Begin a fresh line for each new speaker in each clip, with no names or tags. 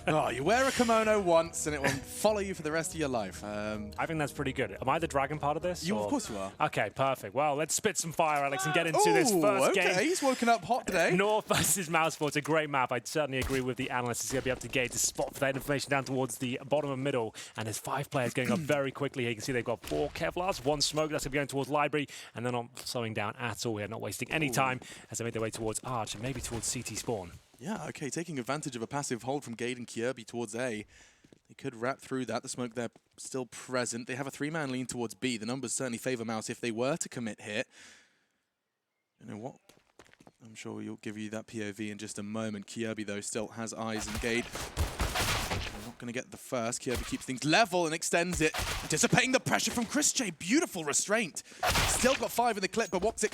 Oh, you wear a kimono once and it will follow you for the rest of your life.
I think that's pretty good. Am I the dragon part of this?
Of course you are.
Okay, perfect. Well, let's spit some fire, Alex, and get into this first game.
Okay, he's woken up hot today.
North versus mousesports, a great map. I'd certainly agree with the analyst. He's going to be able to gauge the spot for that information down towards the bottom and middle. And there's 5 players going up very quickly here. You can see they've got 4 Kevlars, 1 smoke. That's going to be going towards library. And they're not slowing down at all here, not wasting any time as they make their way towards Arch and maybe towards CT spawn.
Yeah, okay, taking advantage of a passive hold from Gade and Kirby towards A. They could wrap through that. The smoke there still present. They have a 3-man lean towards B. The numbers certainly favor Mouse if they were to commit hit. You know what? I'm sure we'll give you that POV in just a moment. Kirby, though, still has eyes on Gade. They're not going to get the first. Kirby keeps things level and extends it. Anticipating the pressure from Chris J. Beautiful restraint. Still got 5 in the clip, but Woxic,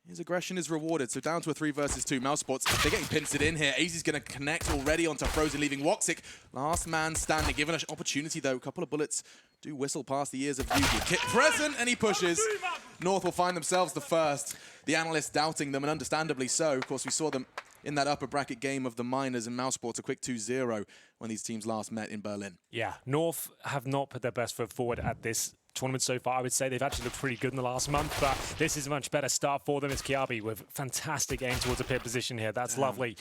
his aggression is rewarded, so down to a 3 versus 2. Mousesports, they're getting pincered in here. AZ's going to connect already onto Frozen, leaving Woxic last man standing. Given an opportunity, though, a couple of bullets do whistle past the ears of Yugi. Kit present, and he pushes. North will find themselves the first. The analysts doubting them, and understandably so. Of course, we saw them in that upper bracket game of the Miners and Mousesports, a quick 2-0 when these teams last met in Berlin.
Yeah, North have not put their best foot forward at this tournament so far. I would say they've actually looked pretty good in the last month, but this is a much better start for them. It's Kiabi with fantastic aim towards a pit position here. That's lovely.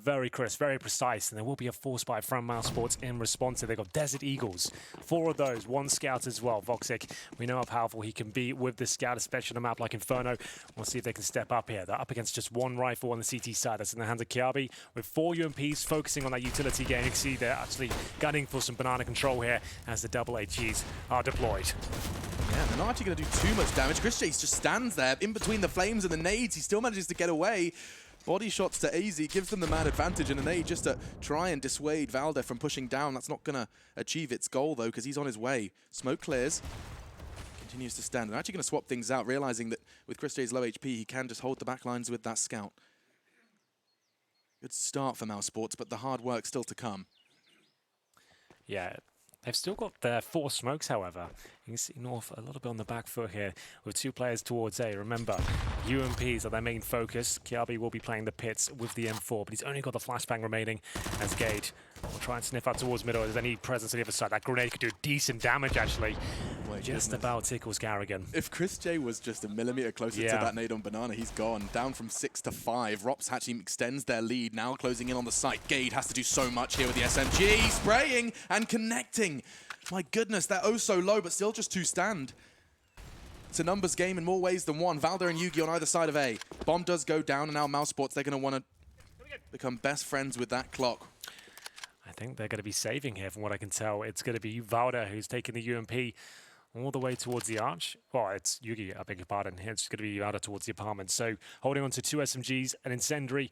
Very crisp, very precise. And there will be a force buy from Mousesports in response. They've got Desert Eagles. 4 of those, 1 scout as well. Voxic, we know how powerful he can be with the scout, especially on a map like Inferno. We'll see if they can step up here. They're up against just 1 rifle on the CT side. That's in the hands of Kiabi with 4 UMPs focusing on that utility game. You can see they're actually gunning for some banana control here as the double HGs are deployed.
Yeah, they're not actually going to do too much damage. Chris Chase just stands there in between the flames and the nades. He still manages to get away. Body shots to AZ gives them the man advantage, and a nade just to try and dissuade Valde from pushing down. That's not going to achieve its goal, though, because he's on his way. Smoke clears. Continues to stand. They're actually going to swap things out, realizing that with Chris J's low HP, he can just hold the back lines with that scout. Good start for Mousesports, but the hard work still to come.
Yeah. They've still got their 4 smokes, however. You can see North a little bit on the back foot here with 2 players towards A. Remember, UMPs are their main focus. Kiabi will be playing the pits with the M4, but he's only got the flashbang remaining as Gade will try and sniff out towards middle. If there's any presence on the other side, that grenade could do decent damage, actually. Just about tickles Garrigan.
If Chris J was just a millimeter closer to that nade on Banana, he's gone. Down from 6 to 5. Rops actually extends their lead, now closing in on the site. Gade has to do so much here with the SMG. Spraying and connecting. My goodness, they're oh so low, but still just 2 stand. It's a numbers game in more ways than one. Valde and Yugi on either side of A. Bomb does go down, and now Mousesports, they're going to want to become best friends with that clock.
I think they're going to be saving here, from what I can tell. It's going to be Valde who's taking the UMP all the way towards the arch. Well, it's Yugi, I beg your pardon. It's going to be Valde towards the apartment. So holding on to 2 SMGs, an incendiary,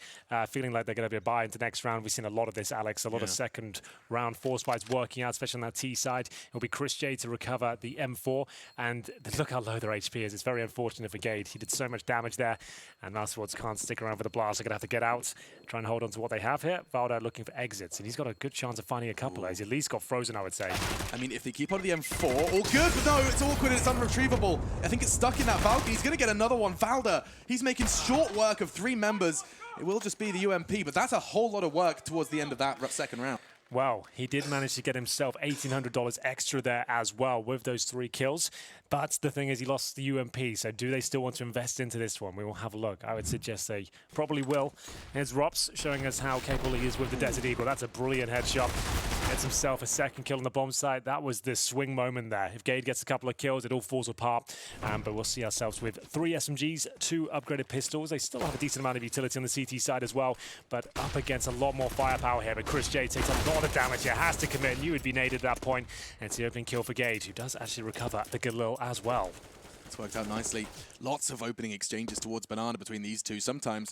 feeling like they're going to be a buy into next round. We've seen a lot of this, Alex. A lot of second round force buys working out, especially on that T side. It'll be Chris J to recover the M4. And look how low their HP is. It's very unfortunate for Gade. He did so much damage there. And Mousesports can't stick around for the blast. They're going to have to get out, try and hold on to what they have here. Valde looking for exits. And he's got a good chance of finding a couple. He's at least got Frozen, I would say.
I mean, if they keep on the M4, all good, but no, it's awkward and it's unretrievable. I think it's stuck in that Valkyrie. He's going to get another one. Valde, he's making short work of 3 members. It will just be the UMP, but that's a whole lot of work towards the end of that second round.
Well, he did manage to get himself $1,800 extra there as well with those 3 kills. But the thing is, he lost the UMP, so do they still want to invest into this one? We will have a look. I would suggest they probably will. Here's Rops showing us how capable he is with the Desert Eagle. That's a brilliant headshot. Gets himself a 2nd kill on the bomb site. That was the swing moment there. If Gade gets a couple of kills, it all falls apart. But we'll see ourselves with 3 SMGs, 2 upgraded pistols. They still have a decent amount of utility on the CT side as well, but up against a lot more firepower here. But Chris J takes a lot of damage here, has to commit. Knew he'd be naded at that point. And it's the opening kill for Gade, who does actually recover the Galil as well.
It's worked out nicely. Lots of opening exchanges towards Banana between these two. Sometimes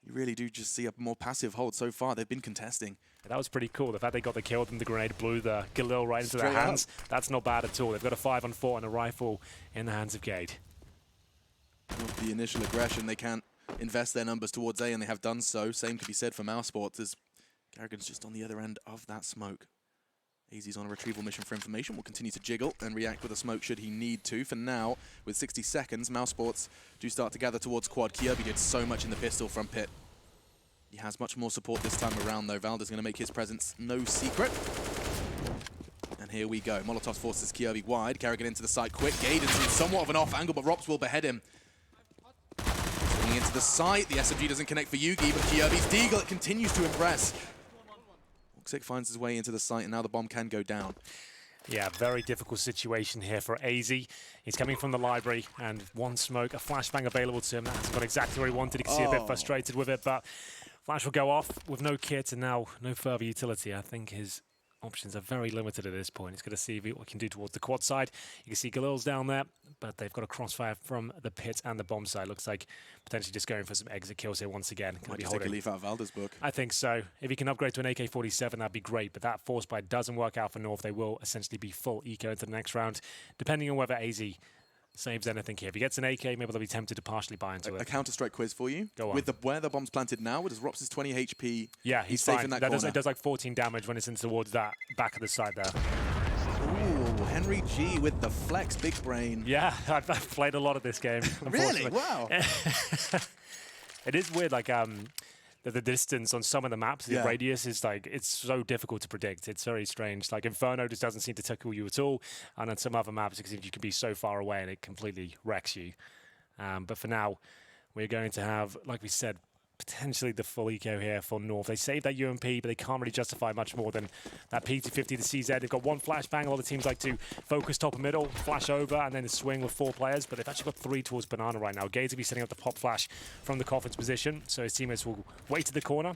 you really do just see a more passive hold. So far, they've been contesting.
That was pretty cool. The fact they got the kill, then the grenade blew the Galil right into their hands. That's not bad at all. They've got a 5-on-4 and a rifle in the hands of Gade.
With the initial aggression, they can't invest their numbers towards A, and they have done so. Same could be said for Mousesports, as Garrigan's just on the other end of that smoke. AZ's on a retrieval mission for information. Will continue to jiggle and react with a smoke should he need to. For now, with 60 seconds, Mousesports do start to gather towards quad. Kirby did so much in the pistol from pit. He has much more support this time around, though. Valda's going to make his presence no secret. And here we go. Molotov forces Kjaerbye wide. Kerrigan into the side quick. Gaden's in somewhat of an off angle, but Rops will behead him. Swinging into the site. The SMG doesn't connect for Yugi, but Kjaerbye's Deagle continues to impress. Voxic finds his way into the site, and now the bomb can go down.
Yeah, very difficult situation here for AZ. He's coming from the library, and one smoke, a flashbang available to him. That hasn't got exactly where he wanted. You can see a bit frustrated with it, but flash will go off with no kit and now no further utility. I think his options are very limited at this point. He's going to see what he can do towards the quad side. You can see Galil's down there, but they've got a crossfire from the pit and the bomb side. Looks like potentially just going for some exit kills here once again.
Might just take a leaf out of Valda's book.
I think so. If he can upgrade to an AK-47, that'd be great, but that force buy doesn't work out for North. They will essentially be full eco into the next round, depending on whether AZ saves anything here. If he gets an AK, maybe they'll be tempted to partially buy into it.
A Counter-Strike quiz for you.
Go on.
With where the bomb's planted now, with his Rops' 20 HP,
yeah,
he's safe
fine.
in that corner.
It does like 14 damage when it's in towards that back of the side there.
Ooh, Henry G with the flex, big brain.
Yeah, I've played a lot of this game.
Really? Wow.
It is weird, like the distance on some of the maps, the radius is like, it's so difficult to predict. It's very strange. Like Inferno just doesn't seem to tickle you at all. And on some other maps, you can be so far away and it completely wrecks you. But for now, we're going to have, like we said, potentially the full eco here for North. They saved that UMP, but they can't really justify much more than that P250 to CZ. They've got one flashbang. A lot of teams like to focus top and middle, flash over, and then swing with 4 players, but they've actually got 3 towards Banana right now. Gaze will be setting up the pop flash from the coffin's position, so his teammates will wait to the corner.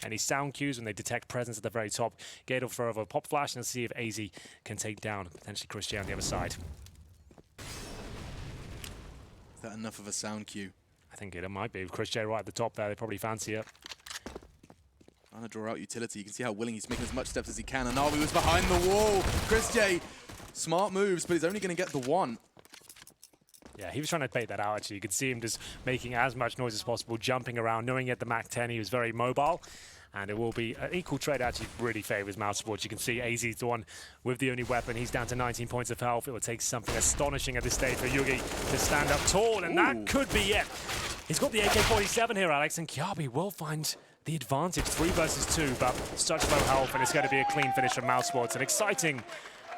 Any sound cues when they detect presence at the very top. Gate will throw over a pop flash and see if AZ can take down potentially Chris J on the other side.
Is that enough of a sound cue?
I think it might be. With Chris J right at the top there, they probably fancy it.
Trying to draw out utility. You can see how willing he's making as much steps as he can. And Navi was behind the wall. Chris J, smart moves, but he's only going to get the one.
Yeah, he was trying to bait that out, actually. You could see him just making as much noise as possible, jumping around, knowing at the Mach 10 he was very mobile. And it will be an equal trade, actually really favours mousesports. You can see AZ is the one with the only weapon. He's down to 19 points of health. It will take something astonishing at this stage for Yugi to stand up tall, and that could be it. He's got the AK-47 here, Alex, and Kjaerbye will find the advantage. 3 versus 2, but such low health, and it's going to be a clean finish from mousesports. An exciting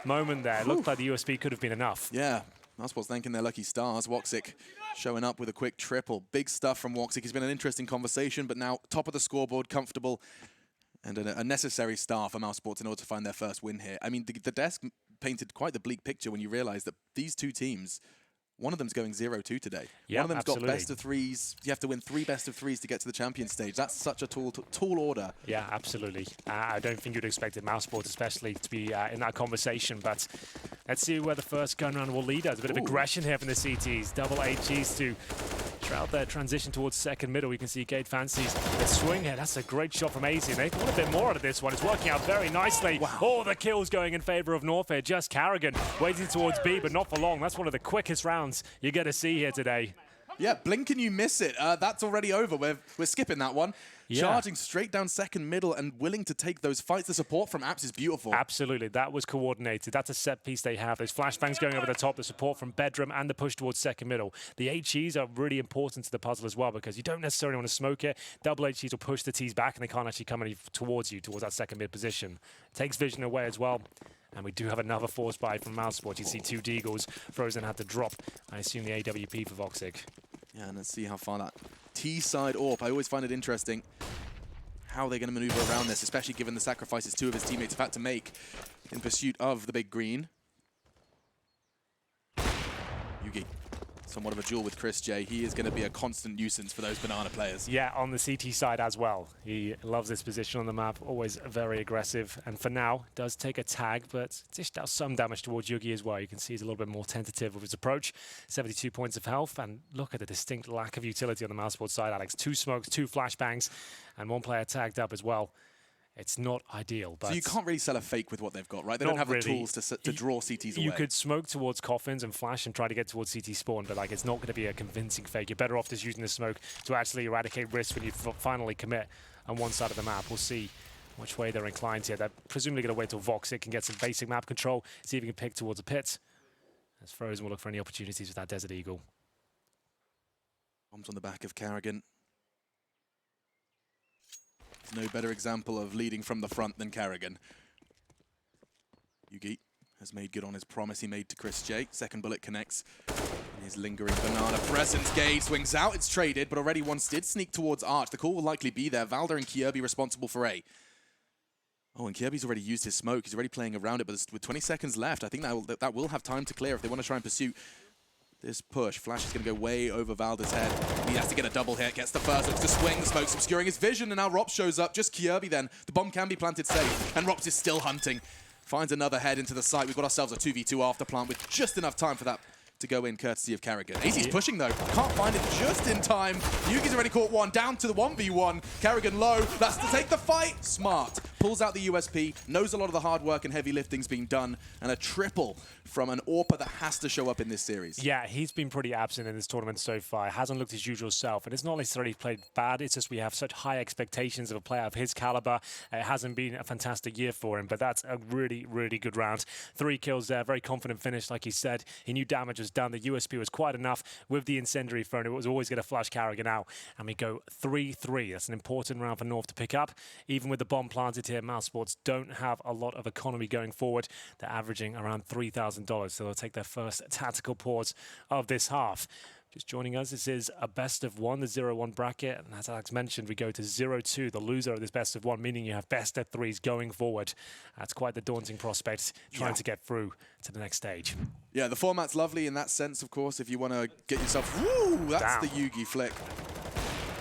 moment there. It looked like the USP could have been enough.
Yeah, mousesports thanking their lucky stars. Woxic showing up with a quick triple. Big stuff from Woxic. He's been an interesting conversation, but now top of the scoreboard, comfortable, and a necessary start for mousesports in order to find their first win here. I mean, the desk painted quite the bleak picture when you realize that these two teams, one of them's going 0-2 today.
Yep,
one of them's
absolutely.
got best of 3s. You have to win 3 best of 3s to get to the champion stage. That's such a tall order.
Yeah, absolutely. I don't think you'd expect mousesports especially to be in that conversation, but let's see where the first gun round will lead us. A bit of aggression here from the CTs. Double HGs to shroud their transition towards second middle. We can see Gate fancies the swing here. That's a great shot from AZ. They want a bit more out of this one. It's working out very nicely.
Wow.
Oh, the kills going in favor of North here. Just Kerrigan waiting towards B, but not for long. That's one of the quickest rounds you're going to see here today.
Yeah, blink and you miss it. That's already over. We're skipping that one.
Yeah.
Charging straight down second middle and willing to take those fights. The support from Apps is beautiful.
Absolutely. That was coordinated. That's a set piece they have. Those flashbangs going over the top, the support from Bedroom, and the push towards second middle. The HEs are really important to the puzzle as well because you don't necessarily want to smoke it. Double HEs will push the Ts back and they can't actually come any towards you, towards that second mid position. Takes vision away as well. And we do have another force buy from mousesports. You can see 2 Deagles. Frozen had to drop, I assume, the AWP for Voxic.
Yeah, and let's see how far that T-side AWP. I always find it interesting how they're going to maneuver around this, especially given the sacrifices 2 of his teammates have had to make in pursuit of the big green. Yugi, somewhat of a duel with Chris J. He is going to be a constant nuisance for those Banana players.
Yeah, on the CT side as well. He loves this position on the map, always very aggressive. And for now, does take a tag, but dished out some damage towards Yugi as well. You can see he's a little bit more tentative with his approach. 72 points of health, and look at the distinct lack of utility on the mousesports side, Alex. 2 smokes, 2 flashbangs, and 1 player tagged up as well. It's not ideal, but...
So you can't really sell a fake with what they've got, right? They don't have the tools to draw CTs away.
You could smoke towards coffins and flash and try to get towards CT spawn, but like it's not going to be a convincing fake. You're better off just using the smoke to actually eradicate risk when you finally commit on one side of the map. We'll see which way they're inclined here. They're presumably going to wait till Voxic can get some basic map control, see if he can pick towards a pit. As Frozen will look for any opportunities with that Desert Eagle.
Bombs on the back of Kerrigan. There's no better example of leading from the front than Carrigan. Yugi has made good on his promise he made to Chris J. Second bullet connects. And his lingering banana presence. Gage swings out. It's traded, but already once did sneak towards Arch. The call will likely be there. Valder and Kirby responsible for A. Oh, and Kirby's already used his smoke. He's already playing around it, but with 20 seconds left, I think that will have time to clear if they want to try and pursue this push. Flash is going to go way over Valder's head. He has to get a double hit, gets the first, looks to swing, the smoke's obscuring his vision, and now Rops shows up. Just Kirby then. The bomb can be planted safe, and Rops is still hunting. Finds another head into the site. We've got ourselves a 2v2 after plant with just enough time for that to go in, courtesy of Carrigan. AZ's pushing though. Can't find it just in time. Yugi's already caught one. Down to the 1v1. Carrigan low. That's to take the fight. Smart. Pulls out the USP. Knows a lot of the hard work and heavy lifting's being done. And a triple from an AWPer that has to show up in this series.
Yeah, he's been pretty absent in this tournament so far. Hasn't looked his usual self. And it's not necessarily played bad. It's just we have such high expectations of a player of his caliber. It hasn't been a fantastic year for him, but that's a really, really good round. 3 kills there. Very confident finish, like he said. He knew damage was done. The USP was quite enough with the incendiary Inferno. It was always going to flush Carrigan out. And we go 3-3. That's an important round for North to pick up. Even with the bomb planted here, mousesports don't have a lot of economy going forward. They're averaging around $3,000, so they'll take their first tactical pause of this half. Just joining us, this is a best of 1, the 0-1 bracket. And as Alex mentioned, we go to 0-2, the loser of this best of 1, meaning you have best of 3s going forward. That's quite the daunting prospect, trying to get through to the next stage.
Yeah, the format's lovely in that sense, of course, if you want to get yourself... Woo! That's the Yugi flick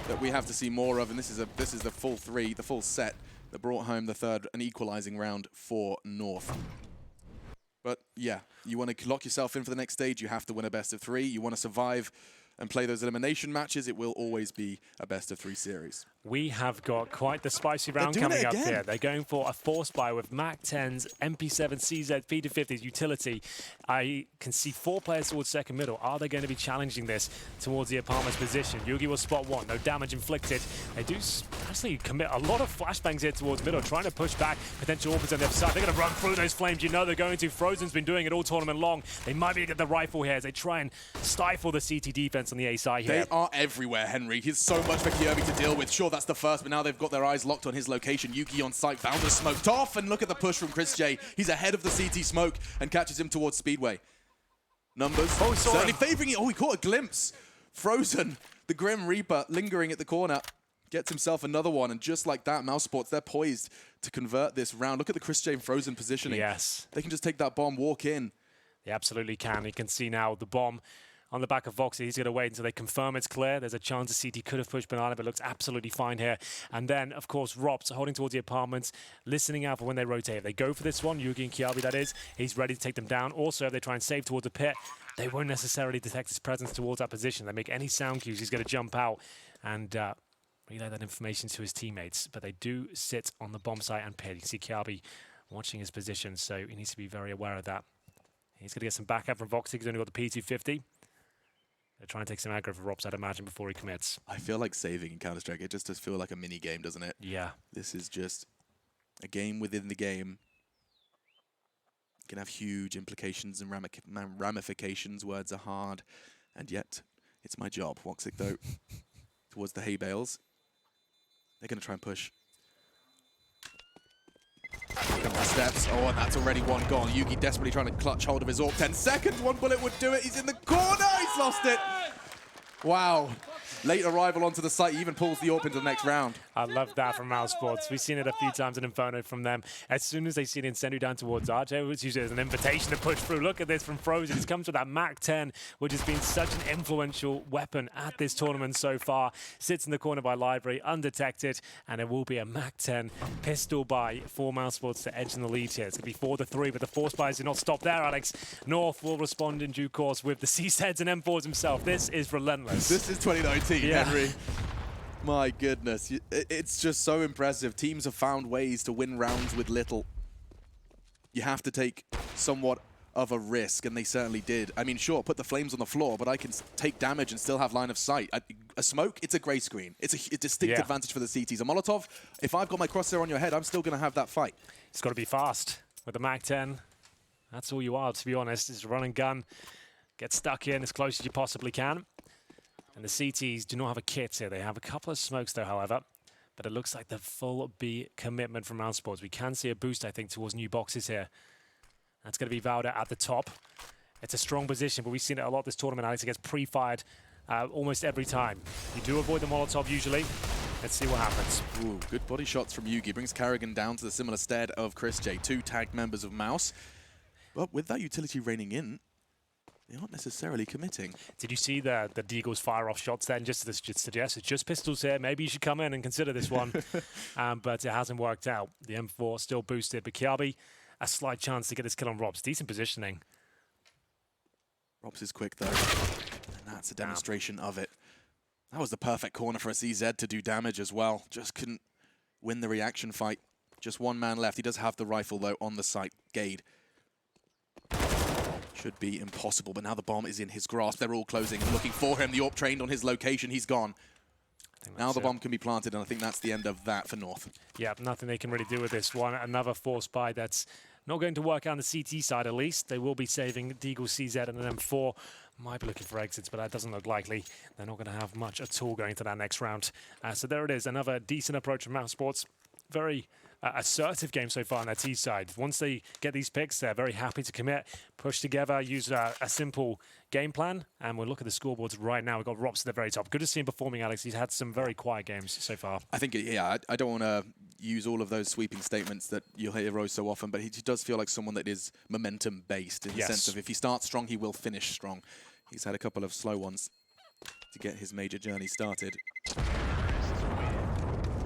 that we have to see more of, and this is the full 3, the full set that brought home the third, an equalizing round for North. But yeah, you want to lock yourself in for the next stage, you have to win a best of 3. You want to survive and play those elimination matches, it will always be a best of 3 series.
We have got quite the spicy round coming up here. They're going for a force buy with MAC-10s, MP7, CZ, P250s, utility. I can see 4 players towards second middle. Are they going to be challenging this towards the apartment's position? Yugi will spot 1, no damage inflicted. They do actually commit a lot of flashbangs here towards middle, trying to push back potential orbits on the other side. They're going to run through those flames. You know they're going to. Frozen's been doing it all tournament long. They might be able to get the rifle here as they try and stifle the CT defense on the A side here.
They are everywhere, Henry. He's so much for Kirby to deal with. Sure, that's the first, but now they've got their eyes locked on his location. Yugi on site, Valder smoked off, and look at the push from Chris J. He's ahead of the CT smoke and catches him towards Speedway. Numbers certainly favoring it. Oh, he caught a glimpse. Frozen, the Grim Reaper, lingering at the corner, gets himself another one, and just like that, mousesports, they're poised to convert this round. Look at the Chris J Frozen positioning.
Yes.
They can just take that bomb, walk in.
They absolutely can. You can see now the bomb on the back of Voxy. He's going to wait until they confirm it's clear. There's a chance the CT could have pushed Banana, but looks absolutely fine here. And then, of course, Rops holding towards the apartments, listening out for when they rotate. If they go for this one, Yugi and Kiabi, that is, he's ready to take them down. Also, if they try and save towards the pit, they won't necessarily detect his presence towards that position. They make any sound cues, he's going to jump out and relay that information to his teammates. But they do sit on the bomb site and pit. You see Kiabi watching his position, so he needs to be very aware of that. He's going to get some backup from Voxy. He's only got the P250. They're trying to take some aggro for Rops, I'd imagine, before he commits.
I feel like saving in Counter-Strike, it just does feel like a mini game, doesn't it?
Yeah.
This is just a game within the game. It can have huge implications and ramifications. Words are hard, and yet it's my job. Woxic, though, towards the hay bales. They're going to try and push. Here comes the steps. Oh, and that's already one gone. Yugi desperately trying to clutch hold of his AWP. 10 seconds, 1 bullet would do it. He's in the corner. He's lost it. Wow. Late arrival onto the site. He even pulls the AWP into the next round.
I love that from mousesports. We've seen it a few times in Inferno from them. As soon as they see the incendiary down towards Arch, it's usually as an invitation to push through. Look at this from Frozen. It comes with that MAC-10, which has been such an influential weapon at this tournament so far. Sits in the corner by Library, undetected, and it will be a MAC-10 pistol buy for mousesports to edge in the lead here. It's going to be 4-3, but the force buys do not stop there, Alex. North will respond in due course with the C-Seds and M4s himself. This is relentless.
This is 2019, Henry. My goodness. It's just so impressive. Teams have found ways to win rounds with little. You have to take somewhat of a risk, and they certainly did. I mean, sure, put the flames on the floor, but I can take damage and still have line of sight. A smoke, it's a grey screen. It's a distinct advantage for the CTs. A Molotov, if I've got my crosshair on your head, I'm still going to have that fight.
It's got to be fast with the MAC-10. That's all you are, to be honest. It's run and gun. Get stuck in as close as you possibly can. And the CTs do not have a kit here. They have a couple of smokes, though, however. but it looks like the full B commitment from mousesports. We can see a boost, I think, towards new boxes here. That's going to be Valda at the top. It's a strong position, but we've seen it a lot this tournament. Alex, it gets pre-fired almost every time. You do avoid the Molotov usually. Let's see what happens.
Ooh, good body shots from Yugi. Brings Karrigan down to the similar stead of Chris J. 2 tagged members of Mouse. But with that utility raining in, they aren't necessarily committing.
Did you see the Deagles fire off shots then? Just to suggest it's just pistols here. Maybe you should come in and consider this one. But it hasn't worked out. The M4 still boosted, but Kiabi, a slight chance to get this kill on Robs. Decent positioning.
Robs is quick though, and that's a demonstration of it. That was the perfect corner for a CZ to do damage as well. Just couldn't win the reaction fight. Just one man left. He does have the rifle though on the site. Gade. Should be impossible, but now the bomb is in his grasp. They're all closing and looking for him. The AWP trained on his location. He's gone. Now the bomb can be planted, and I think that's the end of that for North. Yeah,
nothing they can really do with this one. Another force buy that's not going to work on the CT side, at least. They will be saving Deagle CZ and an M4. Might be looking for exits, but that doesn't look likely. They're not going to have much at all going into that next round. So there it is, another decent approach from mousesports. Very assertive game so far on their T side. Once they get these picks, they're very happy to commit, push together, use a simple game plan, and we'll look at the scoreboards right now. We've got Robs at the very top. Good to see him performing, Alex. He's had some very quiet games so far.
I think, yeah, I don't want to use all of those sweeping statements that you'll hear Rose so often, but he does feel like someone that is momentum-based in the sense of if he starts strong, he will finish strong. He's had a couple of slow ones to get his major journey started.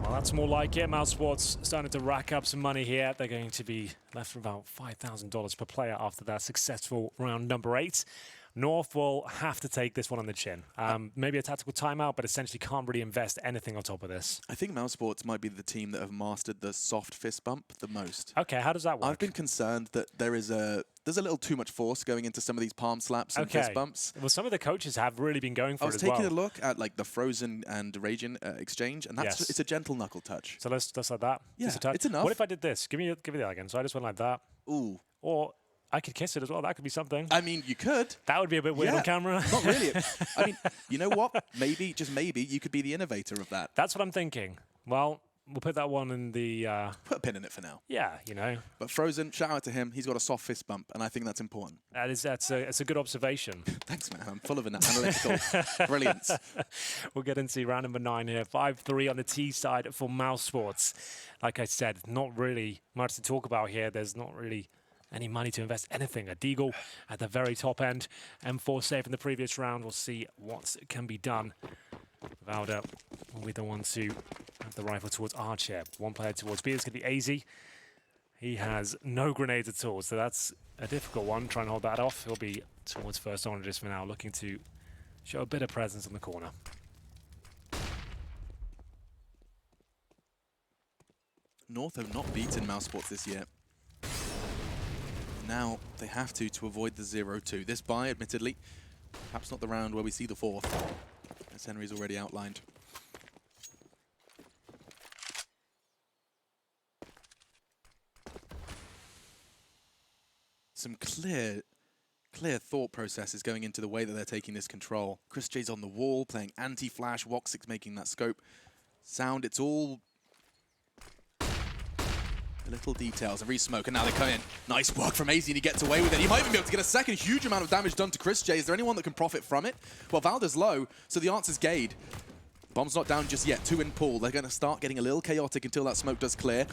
Well, that's more like it. mousesports starting to rack up some money here. They're going to be left with about $5,000 per player after that successful round number 8. North will have to take this one on the chin. Maybe a tactical timeout, but essentially can't really invest anything on top of this.
I think mousesports might be the team that have mastered the soft fist bump the most.
Okay, how does that work?
I've been concerned that there's a little too much force going into some of these palm slaps and fist bumps.
Well, some of the coaches have really been going for it as well.
I was taking a look at like the Frozen and Raging exchange, and that's it's a gentle knuckle touch.
So let's like that.
Yeah, it's enough.
What if I did this? Give me that again. So I just went like that.
Ooh.
Or I could kiss it as well. That could be something.
I mean, you could.
That would be a bit weird on camera.
Not really. I mean, you know what? Maybe, just maybe, you could be the innovator of that.
That's what I'm thinking. Well, we'll put that one in the...
Put a pin in it for now.
Yeah, you know.
But Frozen, shout out to him. He's got a soft fist bump, and I think that's important.
That's a good observation.
Thanks, man. I'm full of analytical brilliance.
We'll get into round number 9 here. 5-3 on the T side for mousesports. Like I said, not really much to talk about here. There's not really any money to invest anything. A Deagle at the very top end. M4 safe in the previous round. We'll see what can be done. Valda will be the one to have the rifle towards Arch here. One player towards B is going to be AZ. He has no grenades at all, so that's a difficult one. Try and hold that off. He'll be towards first honor just for now, looking to show a bit of presence in the corner.
North have not beaten mousesports this year. Now they have to avoid the 0-2. This buy, admittedly, perhaps not the round where we see the 4th, as Henry's already outlined. Some clear thought processes going into the way that they're taking this control. Chris J's on the wall, playing anti-flash, Woxix making that scope. Sound, it's all little details. And re-smoke, and now they come in. Nice work from AZ, and he gets away with it. He might even be able to get a second huge amount of damage done to Chris J. Is there anyone that can profit from it? Well, Valda's low, so the answer's Gade. Bomb's not down just yet. 2 in pool. They're going to start getting a little chaotic until that smoke does clear.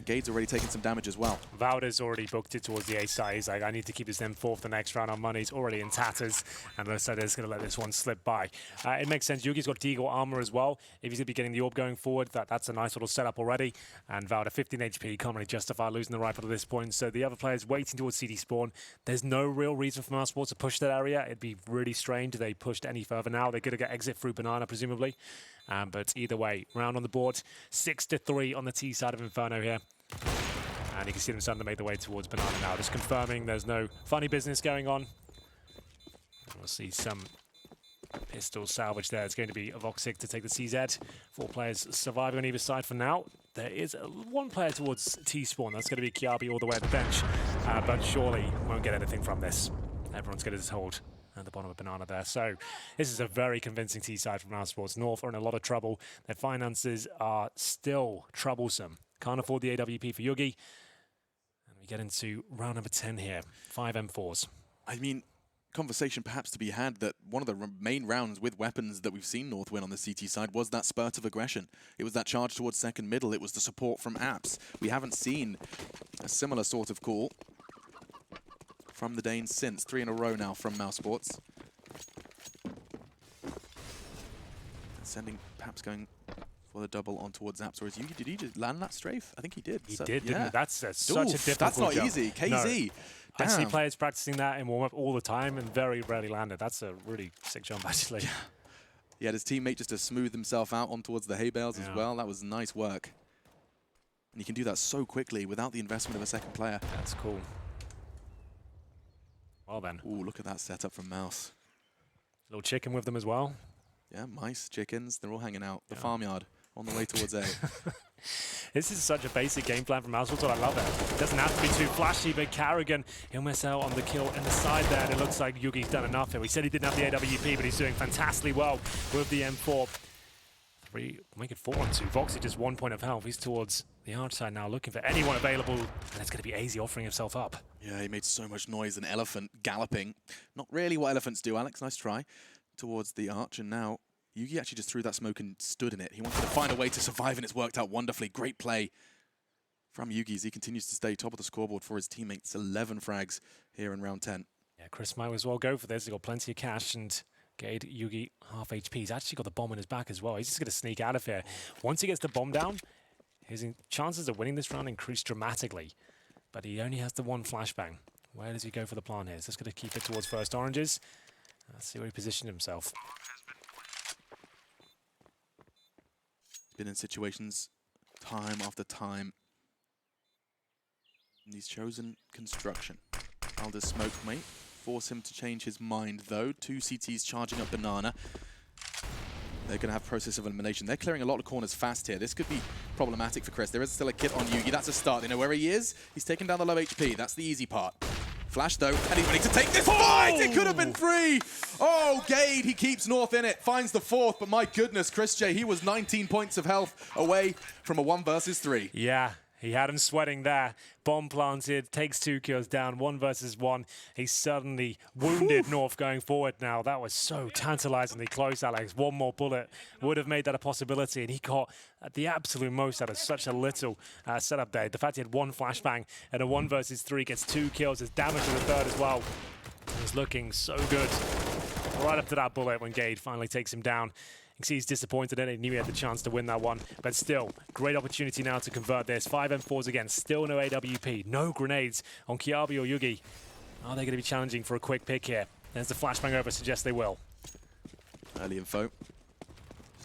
Gade's already taken some damage as well.
Valda's already booked it towards the A side. He's like, I need to keep this M4 for the next round. Our money's already in tatters, and looks like they're just going to let this one slip by. It makes sense. Yugi's got Deagle armor as well. If he's going to be getting the AWP going forward, that's a nice little setup already. And Valda, 15 HP, can't really justify losing the rifle at this point. So the other players waiting towards CD spawn. There's no real reason for mousesports to push that area. It'd be really strange if they pushed any further now. They're going to get exit through Banana, presumably. But either way, round on the board. 6-3 on the T side of Inferno here. And you can see them starting to make their way towards Banana now. Just confirming there's no funny business going on. We'll see some pistol salvage there. It's going to be a Voxic to take the CZ. 4 players surviving on either side for now. There is 1 player towards T-spawn. That's going to be Kiabi all the way at the bench. But surely won't get anything from this. Everyone's going to just hold at the bottom of Banana there. So this is a very convincing T-side from mousesports. North are in a lot of trouble. Their finances are still troublesome. Can't afford the AWP for Yugi. And we get into round number 10 here. 5 M4s.
I mean, conversation perhaps to be had that one of the main rounds with weapons that we've seen North win on the CT side was that spurt of aggression. It was that charge towards second middle. It was the support from apps. We haven't seen a similar sort of call from the Danes since. 3 in a row now from mousesports. Sending perhaps going for the double on towards Zaps. Or is Yugi, did he just land that strafe? I think he did.
He
so,
did,
yeah.
didn't he? That's such a difficult
That's not
jump.
easy. KZ.
No. I see
Damn.
players practicing that in warm-up all the time and very rarely landed. That's a really sick jump, actually.
He had his teammate just to smooth himself out on towards the hay bales as well. That was nice work. And you can do that so quickly without the investment of a second player.
That's cool. Well then.
Ooh, look at that setup from Mouse.
Little chicken with them as well.
Yeah, mice, chickens, they're all hanging out. The farmyard on the way towards A.
This is such a basic game plan from mousesports, but I love it. It doesn't have to be too flashy, but Carrigan, he'll miss out on the kill in the side there, and it looks like Yugi's done enough here. We said he didn't have the AWP, but he's doing fantastically well with the M4. Make it 4-on-2. Voxy just 1 point of health. He's towards the arch side now, looking for anyone available, and it's going to be AZ offering himself up.
Yeah, he made so much noise, an elephant galloping. Not really what elephants do, Alex, nice try. Towards the arch, and now Yugi actually just threw that smoke and stood in it. He wanted to find a way to survive, and it's worked out wonderfully. Great play from Yugi as he continues to stay top of the scoreboard for his teammates. 11 frags here in round 10.
Yeah, Chris might as well go for this. He's got plenty of cash, and Gade Yugi half HP. He's actually got the bomb in his back as well. He's just going to sneak out of here. Once he gets the bomb down, his chances of winning this round increase dramatically. But he only has the one flashbang. Where does he go for the plan here? He's just going to keep it towards first oranges. Let's see where he positioned himself.
He's been in situations time after time. And he's chosen construction. Alder's smoke might force him to change his mind though. 2 CTs charging up Banana. They're going to have process of elimination. They're clearing a lot of corners fast here. This could be problematic for Chris. There is still a kit on Yugi. That's a start. They know where he is. He's taken down the low HP. That's the easy part. Flash though, and he's ready to take this fight! It could have been 3! Oh, Gade, he keeps North in it, finds the 4th, but my goodness, Chris J, he was 19 points of health away from a 1 versus 3.
Yeah, he had him sweating there. Bomb planted, takes 2 kills down, 1 versus 1. He's suddenly wounded North going forward now. That was so tantalizingly close, Alex. One more bullet would have made that a possibility, and he caught the absolute most out of such a little setup there. The fact he had 1 flashbang and a 1 versus 3 gets 2 kills, is damage to the 3rd as well. It was looking so good. Right up to that bullet when Gade finally takes him down. You can see he's disappointed in it. He knew he had the chance to win that one. But still, great opportunity now to convert this. 5 M4s again. Still no AWP. No grenades on Kiabi or Yugi. Are they going to be challenging for a quick pick here? There's the flashbang over. Suggests they will.
Early info.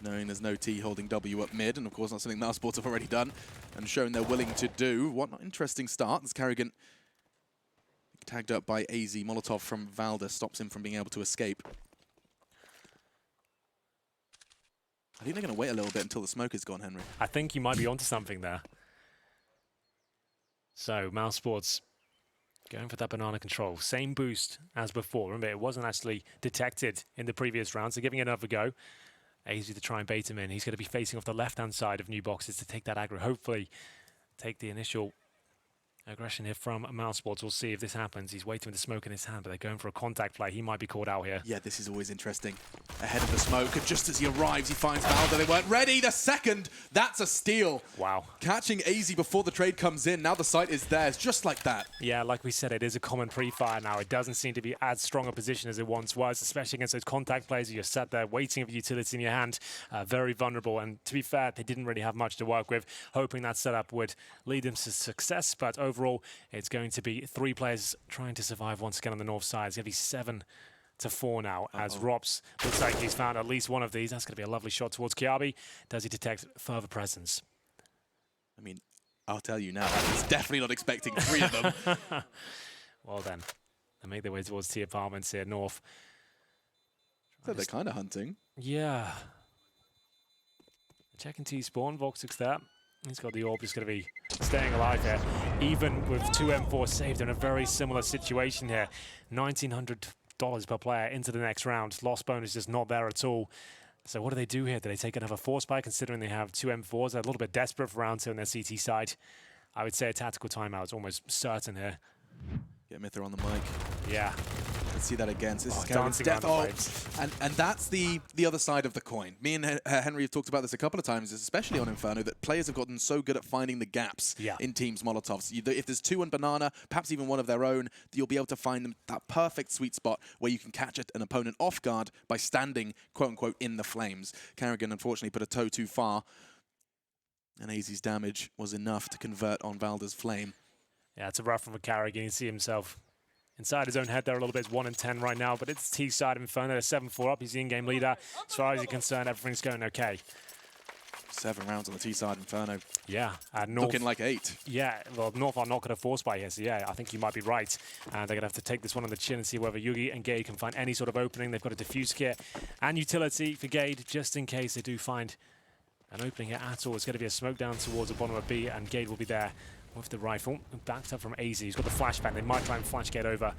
Knowing there's no T holding W up mid. And of course, not something mousesports have already done and shown they're willing to do. What an interesting start. As Carrigan tagged up by AZ. Molotov from Valda stops him from being able to escape. I think they're going to wait a little bit until the smoke is gone, Henry.
I think you might be onto something there. So, mousesports going for that banana control. Same boost as before. Remember, it wasn't actually detected in the previous round, so giving it another go. Easy to try and bait him in. He's going to be facing off the left-hand side of new boxes to take that aggro. Hopefully, take the initial aggression here from mousesports. We'll see if this happens. He's waiting with the smoke in his hand, but they're going for a contact play. He might be caught out here.
Yeah, this is always interesting. Ahead of the smoke, and just as he arrives, he finds Valda. They weren't ready. The second, that's a steal.
Wow.
Catching AZ before the trade comes in. Now the site is theirs, just like that.
Yeah, like we said, it is a common pre-fire now. It doesn't seem to be as strong a position as it once was, especially against those contact players who just sat there waiting for utility in your hand. Very vulnerable, and to be fair, they didn't really have much to work with, hoping that setup would lead them to success, but overall, it's going to be 3 players trying to survive once again on the north side. It's going to be 7-4 now, as Rops looks like he's found at least one of these. That's going to be a lovely shot towards Kiabi. Does he detect further presence?
I mean, I'll tell you now, I was definitely not expecting 3 of them.
Well then, they make their way towards T apartments here, north.
So they're kind of hunting.
Yeah. Checking T spawn, Voxix there. He's got the orb, he's going to be staying alive here. Even with 2 M4 saved, they're in a very similar situation here. $1,900 per player into the next round. Loss bonus just not there at all. So what do they do here? Do they take another force buy, considering they have 2 M4s? They're a little bit desperate for round 2 on their CT side. I would say a tactical timeout is almost certain here.
Get Mither on the mic.
Yeah.
Let's see that again. So this is
dancing
death.
around the frames.
And that's the other side of the coin. Me and Henry have talked about this a couple of times, especially on Inferno, that players have gotten so good at finding the gaps in teams' Molotovs. If there's 2 on Banana, perhaps even one of their own, you'll be able to find them that perfect sweet spot where you can catch an opponent off guard by standing, quote-unquote, in the flames. Carrigan, unfortunately, put a toe too far, and AZ's damage was enough to convert on Valda's flame.
Yeah, it's a rough one for Carrigan. You can see himself inside his own head there a little bit. It's 1-10 right now, but it's T side of Inferno. They're 7-4 up. He's the in-game leader. As far as he's concerned, everything's going okay.
7 rounds on the T side Inferno.
Yeah. North,
looking like 8.
Yeah, well, North are not going to force buy here, so yeah, I think you might be right. And they're going to have to take this one on the chin and see whether Yugi and Gade can find any sort of opening. They've got a diffuse kit and utility for Gade, just in case they do find an opening here at all. It's going to be a smoke down towards the bottom of B, and Gade will be there with the rifle. Backed up from AZ. He's got the flashbang. They might try and flash Gade over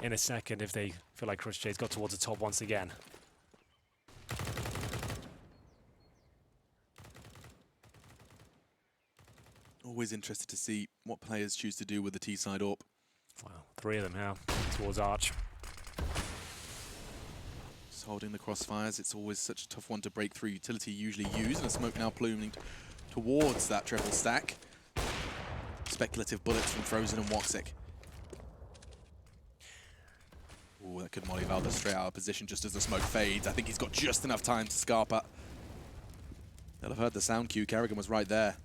in a second if they feel like Chris J's got towards the top once again.
Always interested to see what players choose to do with the T-side AWP.
Wow, 3 of them now towards Arch.
Just holding the crossfires. It's always such a tough one to break through. Utility usually used, and a smoke now pluming towards that triple stack. Speculative bullets from Frozen and Woxic. Ooh, that could molly Valda straight out of position just as the smoke fades. I think he's got just enough time to Scarpa. They'll have heard the sound cue. Carrigan was right there.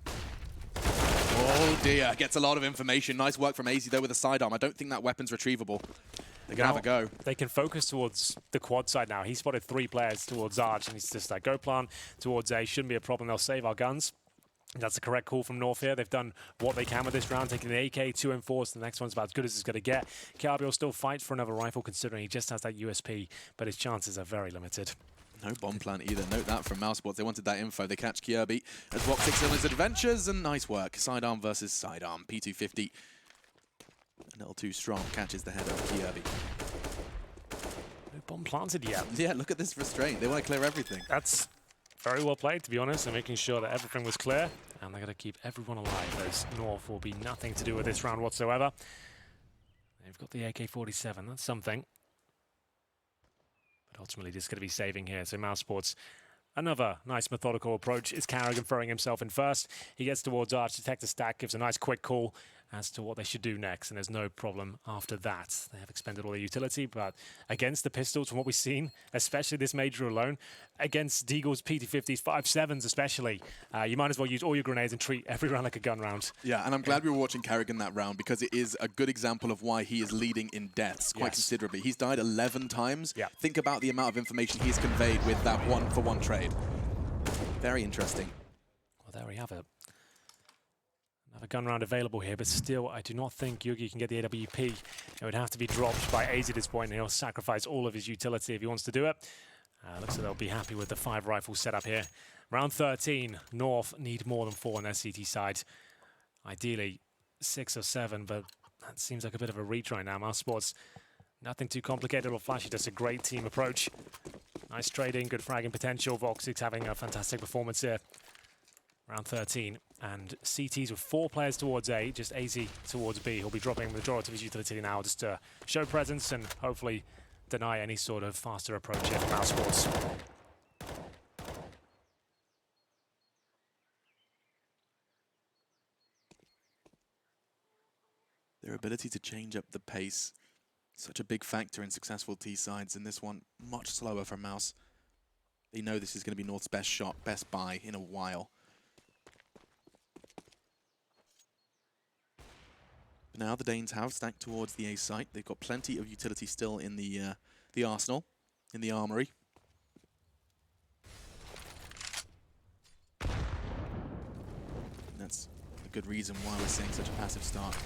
Oh dear, gets a lot of information. Nice work from AZ though with a sidearm. I don't think that weapon's retrievable. They're going to have a go.
They can focus towards the quad side now. He spotted 3 players towards Arch, and he's just like, go plan towards A. Shouldn't be a problem. They'll save our guns. That's the correct call from North here. They've done what they can with this round, taking the AK, 2 M4s. The next one's about as good as it's going to get. Kirby will still fight for another rifle, considering he just has that USP, but his chances are very limited.
No bomb plan either. Note that from mousesports. They wanted that info. They catch Kirby as Woxic on his adventures, and nice work. Sidearm versus sidearm. P250. A little too strong. Catches the head of Kirby.
No bomb planted yet.
Yeah, look at this restraint. They want to clear everything.
That's very well played, to be honest, and making sure that everything was clear. And they're going to keep everyone alive, as North will be nothing to do with this round whatsoever. They've got the AK-47. That's something. But ultimately, just going to be saving here. So mousesports, another nice methodical approach. Is Carrigan throwing himself in first. He gets towards Arch, detector stack, gives a nice quick call as to what they should do next, and there's no problem after that. They have expended all their utility, but against the pistols, from what we've seen, especially this major alone, against Deagle's P250s, 5.7s especially, you might as well use all your grenades and treat every round like a gun round.
Yeah, and I'm glad we were watching Carrigan that round, because it is a good example of why he is leading in deaths quite considerably. He's died 11 times.
Yeah.
Think about the amount of information he's conveyed with that 1-for-1 trade. Very interesting.
Well, there we have it. Another gun round available here, but still, I do not think Yugi can get the AWP. It would have to be dropped by AZ at this point, and he'll sacrifice all of his utility if he wants to do it. Looks like they'll be happy with the 5 rifle setup here. Round 13, North need more than 4 on their CT side. Ideally, 6 or 7, but that seems like a bit of a reach right now. mousesports, nothing too complicated or flashy, just a great team approach. Nice trading, good fragging potential. Voxic's having a fantastic performance here. Round 13, and CTs with 4 players towards A, just AZ towards B. He'll be dropping the majority of his utility now just to show presence and hopefully deny any sort of faster approach here from mousesports.
Their ability to change up the pace, such a big factor in successful T-sides, and this one much slower for Mouse. They know this is going to be North's best shot, best buy in a while. Now the Danes have stacked towards the A site. They've got plenty of utility still in the arsenal, in the armory. And that's a good reason why we're seeing such a passive start.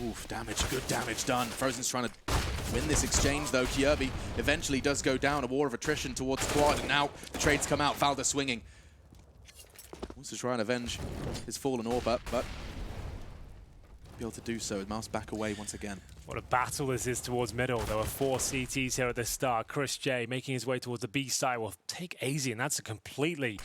Oof, damage, good damage done. Frozen's trying to win this exchange though. Kirby eventually does go down, a war of attrition towards quad, and now the trades come out. Valda swinging. Wants to try and avenge his fallen AWP, but be able to do so. Mouse back away once again.
What a battle this is towards middle. There were 4 CTs here at the start. Chris J making his way towards the B side will take AZ, and that's a completely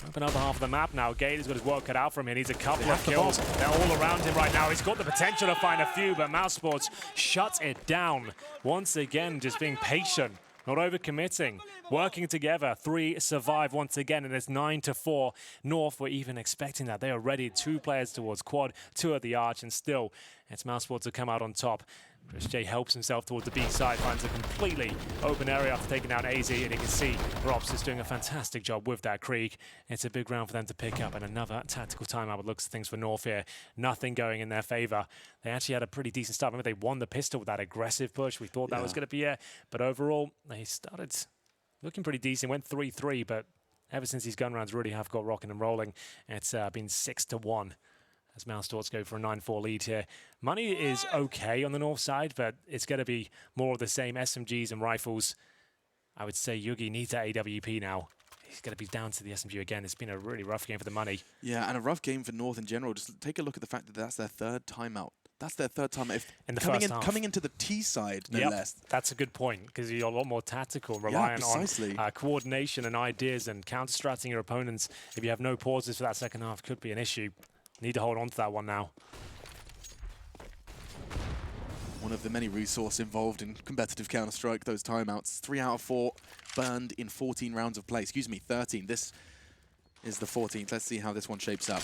open up half of the map now. Gate has got his work cut out for him. He needs a couple of kills. They're all around him right now. He's got the potential to find a few, but mousesports shuts it down. Once again, just being patient, not overcommitting, working together. 3 survive once again, and it's 9-4. North were even expecting that. They are ready. 2 players towards quad, 2 at the arch, and still it's mousesports to come out on top. Chris J helps himself towards the B side, finds a completely open area after taking down AZ, and you can see Rops is doing a fantastic job with that Krieg. It's a big round for them to pick up, and another tactical timeout. It looks at things for North here. Nothing going in their favor. They actually had a pretty decent start. Remember, they won the pistol with that aggressive push. We thought that was going to be it, but overall, they started looking pretty decent. Went 3-3, but ever since these gun rounds really have got rocking and rolling, it's been 6-1. As mousesports go for a 9-4 lead here. Money is okay on the north side, but it's going to be more of the same SMGs and rifles. I would say Yugi needs that AWP now. He's going to be down to the SMG again. It's been a really rough game for the money. Yeah, and a rough game for North in general. Just take a look at the fact that that's their 3rd timeout. That's their 3rd time. If in the first half. Coming into the T side, no less. That's a good point, because you're a lot more tactical, relying on coordination and ideas and counter-strating your opponents. If you have no pauses for that second half, could be an issue. Need to hold on to that one now. One of the many resources involved in competitive Counter-Strike, those timeouts. 3 out of 4 burned in 14 rounds of play. Excuse me, 13. This is the 14th. Let's see how this one shapes up.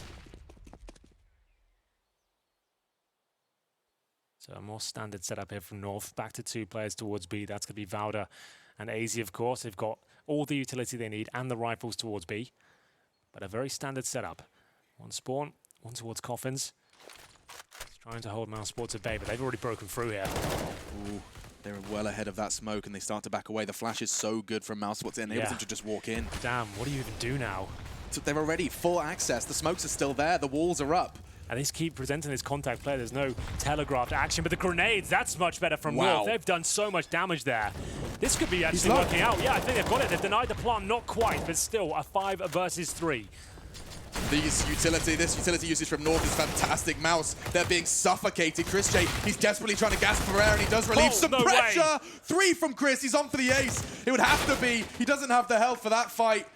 So a more standard setup here from North. Back to 2 players towards B. That's going to be Valda and AZ, of course. They've got all the utility they need and the rifles towards B. But a very standard setup. 1 spawn. 1 towards Coffins. He's trying to hold mousesports at bay, but they've already broken through here. Ooh, they're well ahead of that smoke, and they start to back away. The flash is so good from mousesports. It enables them to just walk in. Damn, what do you even do now? So they're already full access. The smokes are still there. The walls are up. And they keep presenting this contact play. There's no telegraphed action, but the grenades, that's much better from North. They've done so much damage there. This could be actually working out. Yeah, I think they've got it. They've denied the plant, not quite, but still a 5 versus 3. This utility usage from North is fantastic. Mouse, they're being suffocated. Chris J, he's desperately trying to gasp for air, and he does relieve some pressure. 3 from Chris, he's on for the ace. It would have to be. He doesn't have the health for that fight.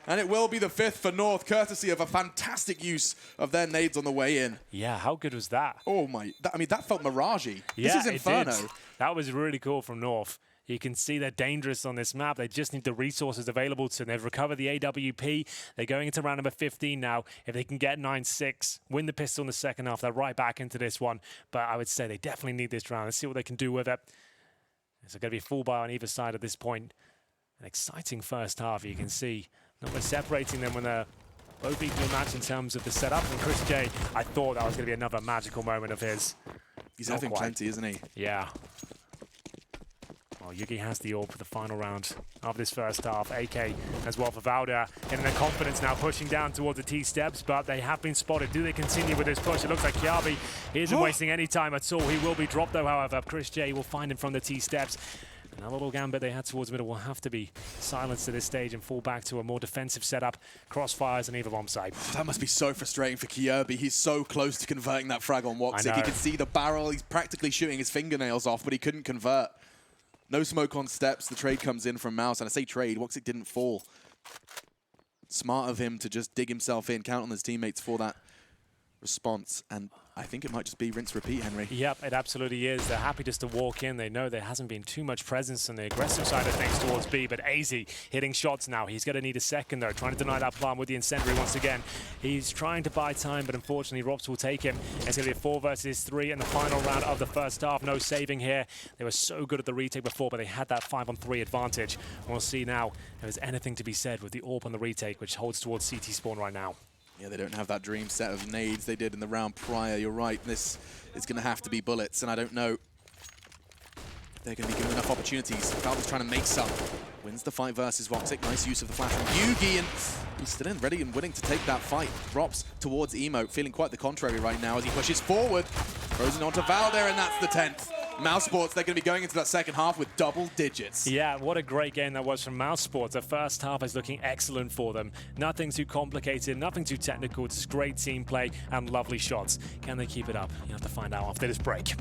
And it will be the 5th for North, courtesy of a fantastic use of their nades on the way in. Yeah, how good was that? Oh my, I mean, that felt mirage-y. Yeah, this is Inferno. It did. That was really cool from North. You can see they're dangerous on this map. They just need the resources available to them. They've recovered the AWP. They're going into round number 15 now. If they can get 9-6, win the pistol in the second half, they're right back into this one. But I would say they definitely need this round. Let's see what they can do with it. It's going to be a full buy on either side at this point. An exciting first half. You can see not much separating them when they're both equally matched in terms of the setup. And Chris J, I thought that was going to be another magical moment of his. He's having plenty, isn't he? Yeah. Well, Yugi has the orb for the final round of this first half. AK as well for Valda. Getting their confidence now, pushing down towards the T-steps, but they have been spotted. Do they continue with this push? It looks like Kiabi isn't wasting any time at all. He will be dropped though, however. Chris J will find him from the T-steps. And that little gambit they had towards middle will have to be silenced at this stage and fall back to a more defensive setup. Crossfires and either bomb site. That must be so frustrating for Kirby. He's so close to converting that frag on Woxic. He can see the barrel. He's practically shooting his fingernails off, but he couldn't convert. No smoke on steps. The trade comes in from Mouse. And I say trade, Woxic didn't fall. Smart of him to just dig himself in, count on his teammates for that response. And I think it might just be rinse repeat, Henry. Yep, it absolutely is. They're happy just to walk in. They know there hasn't been too much presence on the aggressive side of things towards B, but AZ hitting shots now. He's going to need a second though, trying to deny that plan with the incendiary once again. He's trying to buy time, but unfortunately Rops will take him. It's going to be a 4 versus 3 in the final round of the first half. No saving here. They were so good at the retake before, but they had that 5-on-3 advantage. We'll see now if there's anything to be said with the AWP on the retake, which holds towards CT spawn right now. Yeah, they don't have that dream set of nades they did in the round prior. You're right. This is going to have to be bullets, and I don't know if they're going to be given enough opportunities. Valve's trying to make some. Wins the fight versus Woxic. Nice use of the flash from Yugi, and he's still in, ready and willing to take that fight. Drops towards Emo, feeling quite the contrary right now as he pushes forward. Throws it onto Valder, and that's the 10th.
mousesports, they're going to be going into that second half with double digits.
Yeah, what a great game that was from mousesports. The first half is looking excellent for them. Nothing too complicated, nothing too technical, just great team play and lovely shots. Can they keep it up? You have to find out after this break.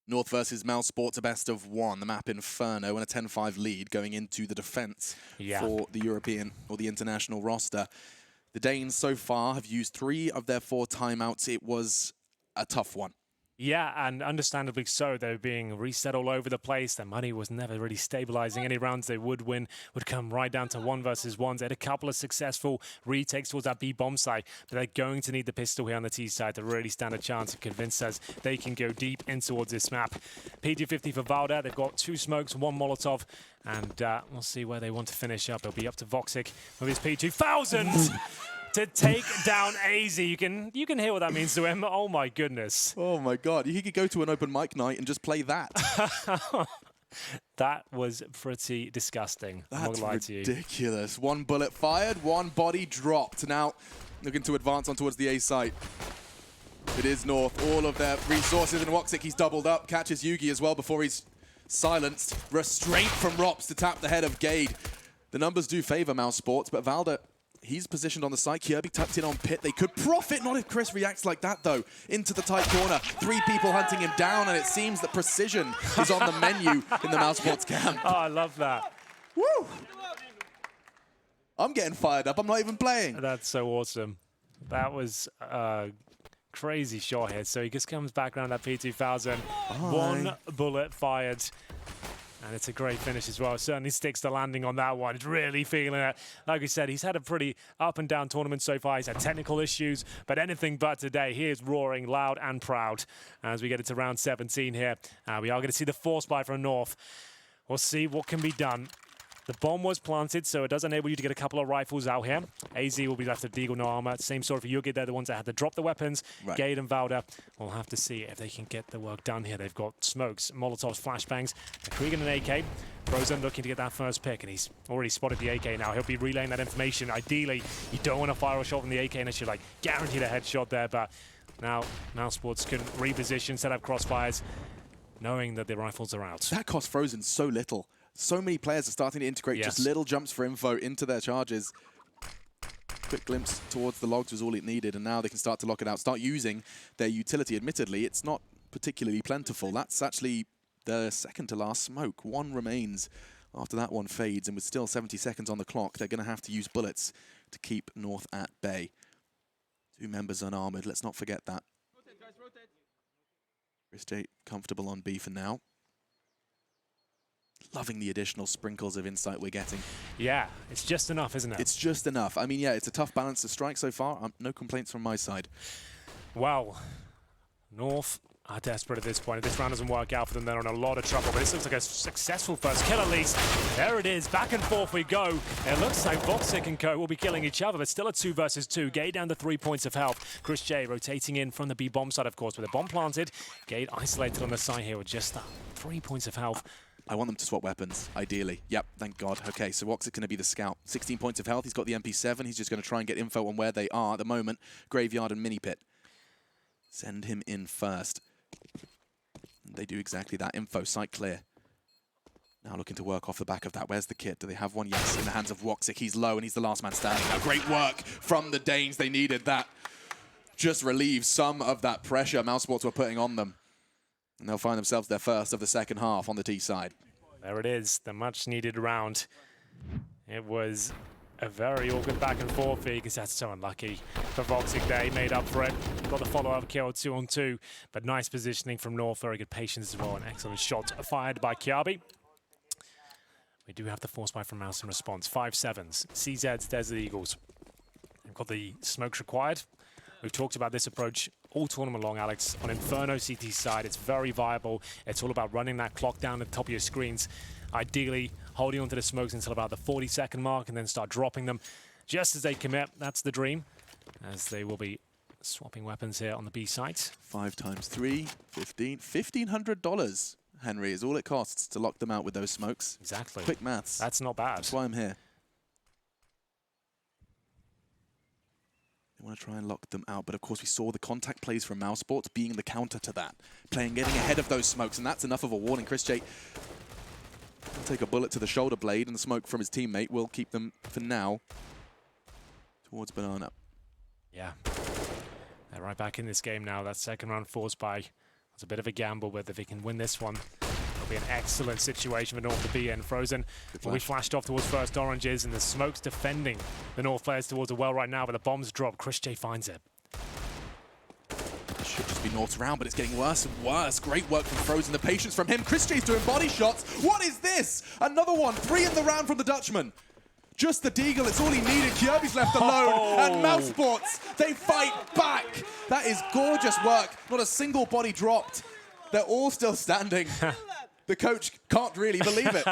North versus mousesports, a best of one. The map Inferno and a 10-5 lead going into the defense for the European or the international roster. The Danes so far have used 3 of their 4 timeouts. It was a tough one.
Yeah, and understandably so. They were being reset all over the place. Their money was never really stabilizing. Any rounds they would win would come right down to 1 versus 1s. They had a couple of successful retakes towards that B bomb side, but they're going to need the pistol here on the T side to really stand a chance and convince us they can go deep in towards this map. P250 for Valda. They've got 2 smokes, 1 Molotov, and we'll see where they want to finish up. It'll be up to Voxic with his P2000. To take down AZ. You can hear what that means to him. Oh my goodness.
Oh my God. He could go to an open mic night and just play that.
That was pretty disgusting.
That's
lie to you.
Ridiculous. 1 bullet fired, 1 body dropped. Now looking to advance on towards the A site. It is North. All of their resources in Woxic. He's doubled up. Catches Yugi as well before he's silenced. Restraint from Rops to tap the head of Gade. The numbers do favor mousesports, but Valda, he's positioned on the side. Kirby tucked in on Pit. They could profit, not if Chris reacts like that, though. Into the tight corner. 3 people hunting him down, and it seems that precision is on the menu in the mousesports camp.
Oh, I love that.
Woo! I'm getting fired up. I'm not even playing.
That's so awesome. That was a crazy shot here. So he just comes back around that P2000. 1 bullet fired. And it's a great finish as well. Certainly sticks the landing on that one. He's really feeling it. Like we said, he's had a pretty up and down tournament so far. He's had technical issues, but anything but today. He is roaring loud and proud as we get into round 17 here. We are going to see the force buy from North. We'll see what can be done. The bomb was planted, so it does enable you to get a couple of rifles out here. AZ will be left with Deagle, no armor. Same sort for Yugi. They're the ones that had to drop the weapons. Right. Gade and Valda. We'll have to see if they can get the work done here. They've got smokes, Molotovs, flashbangs, a Krieg and an AK. Frozen looking to get that first pick, and he's already spotted the AK now. He'll be relaying that information. Ideally, you don't want to fire a shot from the AK unless you're like guaranteed a headshot there, but now mousesports can reposition, set up crossfires, knowing that the rifles are out.
That cost Frozen so little. So many players are starting to integrate just little jumps for info into their charges. Quick glimpse towards the logs was all it needed, and now they can start to lock it out, start using their utility. Admittedly, it's not particularly plentiful. That's actually the second to last smoke. 1 remains after that one fades, and with still 70 seconds on the clock, they're going to have to use bullets to keep North at bay. 2 members unarmored, let's not forget that.
Rotate, guys, rotate.
Chris J comfortable on B for now. Loving the additional sprinkles of insight we're getting.
Yeah, it's just enough, isn't it?
It's just enough. I mean, yeah, it's a tough balance to strike so far. No complaints from my side.
Well, North are desperate at this point. If this round doesn't work out for them, they're in a lot of trouble. But this looks like a successful first kill at least. There it is. Back and forth we go. It looks like Voxic and co will be killing each other, but still a 2 versus 2. Gade down to 3 points of health. Chris J rotating in from the B bomb side, of course, with a bomb planted. Gade isolated on the side here with just 3 points of health.
I want them to swap weapons, ideally. Yep, thank God. Okay, so Voxic's going to be the scout. 16 points of health. He's got the MP7. He's just going to try and get info on where they are at the moment. Graveyard and mini pit. Send him in first. They do exactly that. Info, site clear. Now looking to work off the back of that. Where's the kit? Do they have one? Yes, in the hands of Voxic. He's low and he's the last man standing. Now, great work from the Danes. They needed that. Just relieve some of that pressure mousesports were putting on them. And they'll find themselves their first of the second half on the T side.
There it is, the much needed round. It was a very awkward back and forth here because that's so unlucky for Voxic there. He made up for it. Got the follow-up kill 2-on-2, but nice positioning from North. Very good patience as well. An excellent shot fired by Kiabi. We do have the force buy from Mouse in response. 5-7s. CZ's Desert Eagles. We've got the smokes required. We've talked about this approach all tournament long, Alex. On Inferno CT side, it's very viable. It's all about running that clock down at the top of your screens. Ideally, holding onto the smokes until about the 40-second mark and then start dropping them just as they commit. That's the dream, as they will be swapping weapons here on the B site.
5 times 3, 15. $1,500, Henry, is all it costs to lock them out with those smokes.
Exactly.
Quick maths.
That's not bad.
That's why I'm here. Want to try and lock them out, but of course we saw the contact plays from mousesports being the counter to that. Getting ahead of those smokes, and that's enough of a warning. Chris J will take a bullet to the shoulder blade, and the smoke from his teammate will keep them, for now, towards Banana.
Yeah. They're right back in this game now. That second round force buy was a bit of a gamble, but if they can win this one, it'll be an excellent situation for North to be in. Frozen will be flashed off towards first oranges, and the smoke's defending the North players towards the well right now, but the bombs drop. Chris J finds it.
It should just be North's round, but it's getting worse and worse. Great work from Frozen, the patience from him. Chris J's doing body shots. What is this? Another one. 3 in the round from the Dutchman. Just the Deagle, it's all he needed. Kirby's left alone, and mousesports, they fight back. That is gorgeous work. Not a single body dropped. They're all still standing. The coach can't really believe it.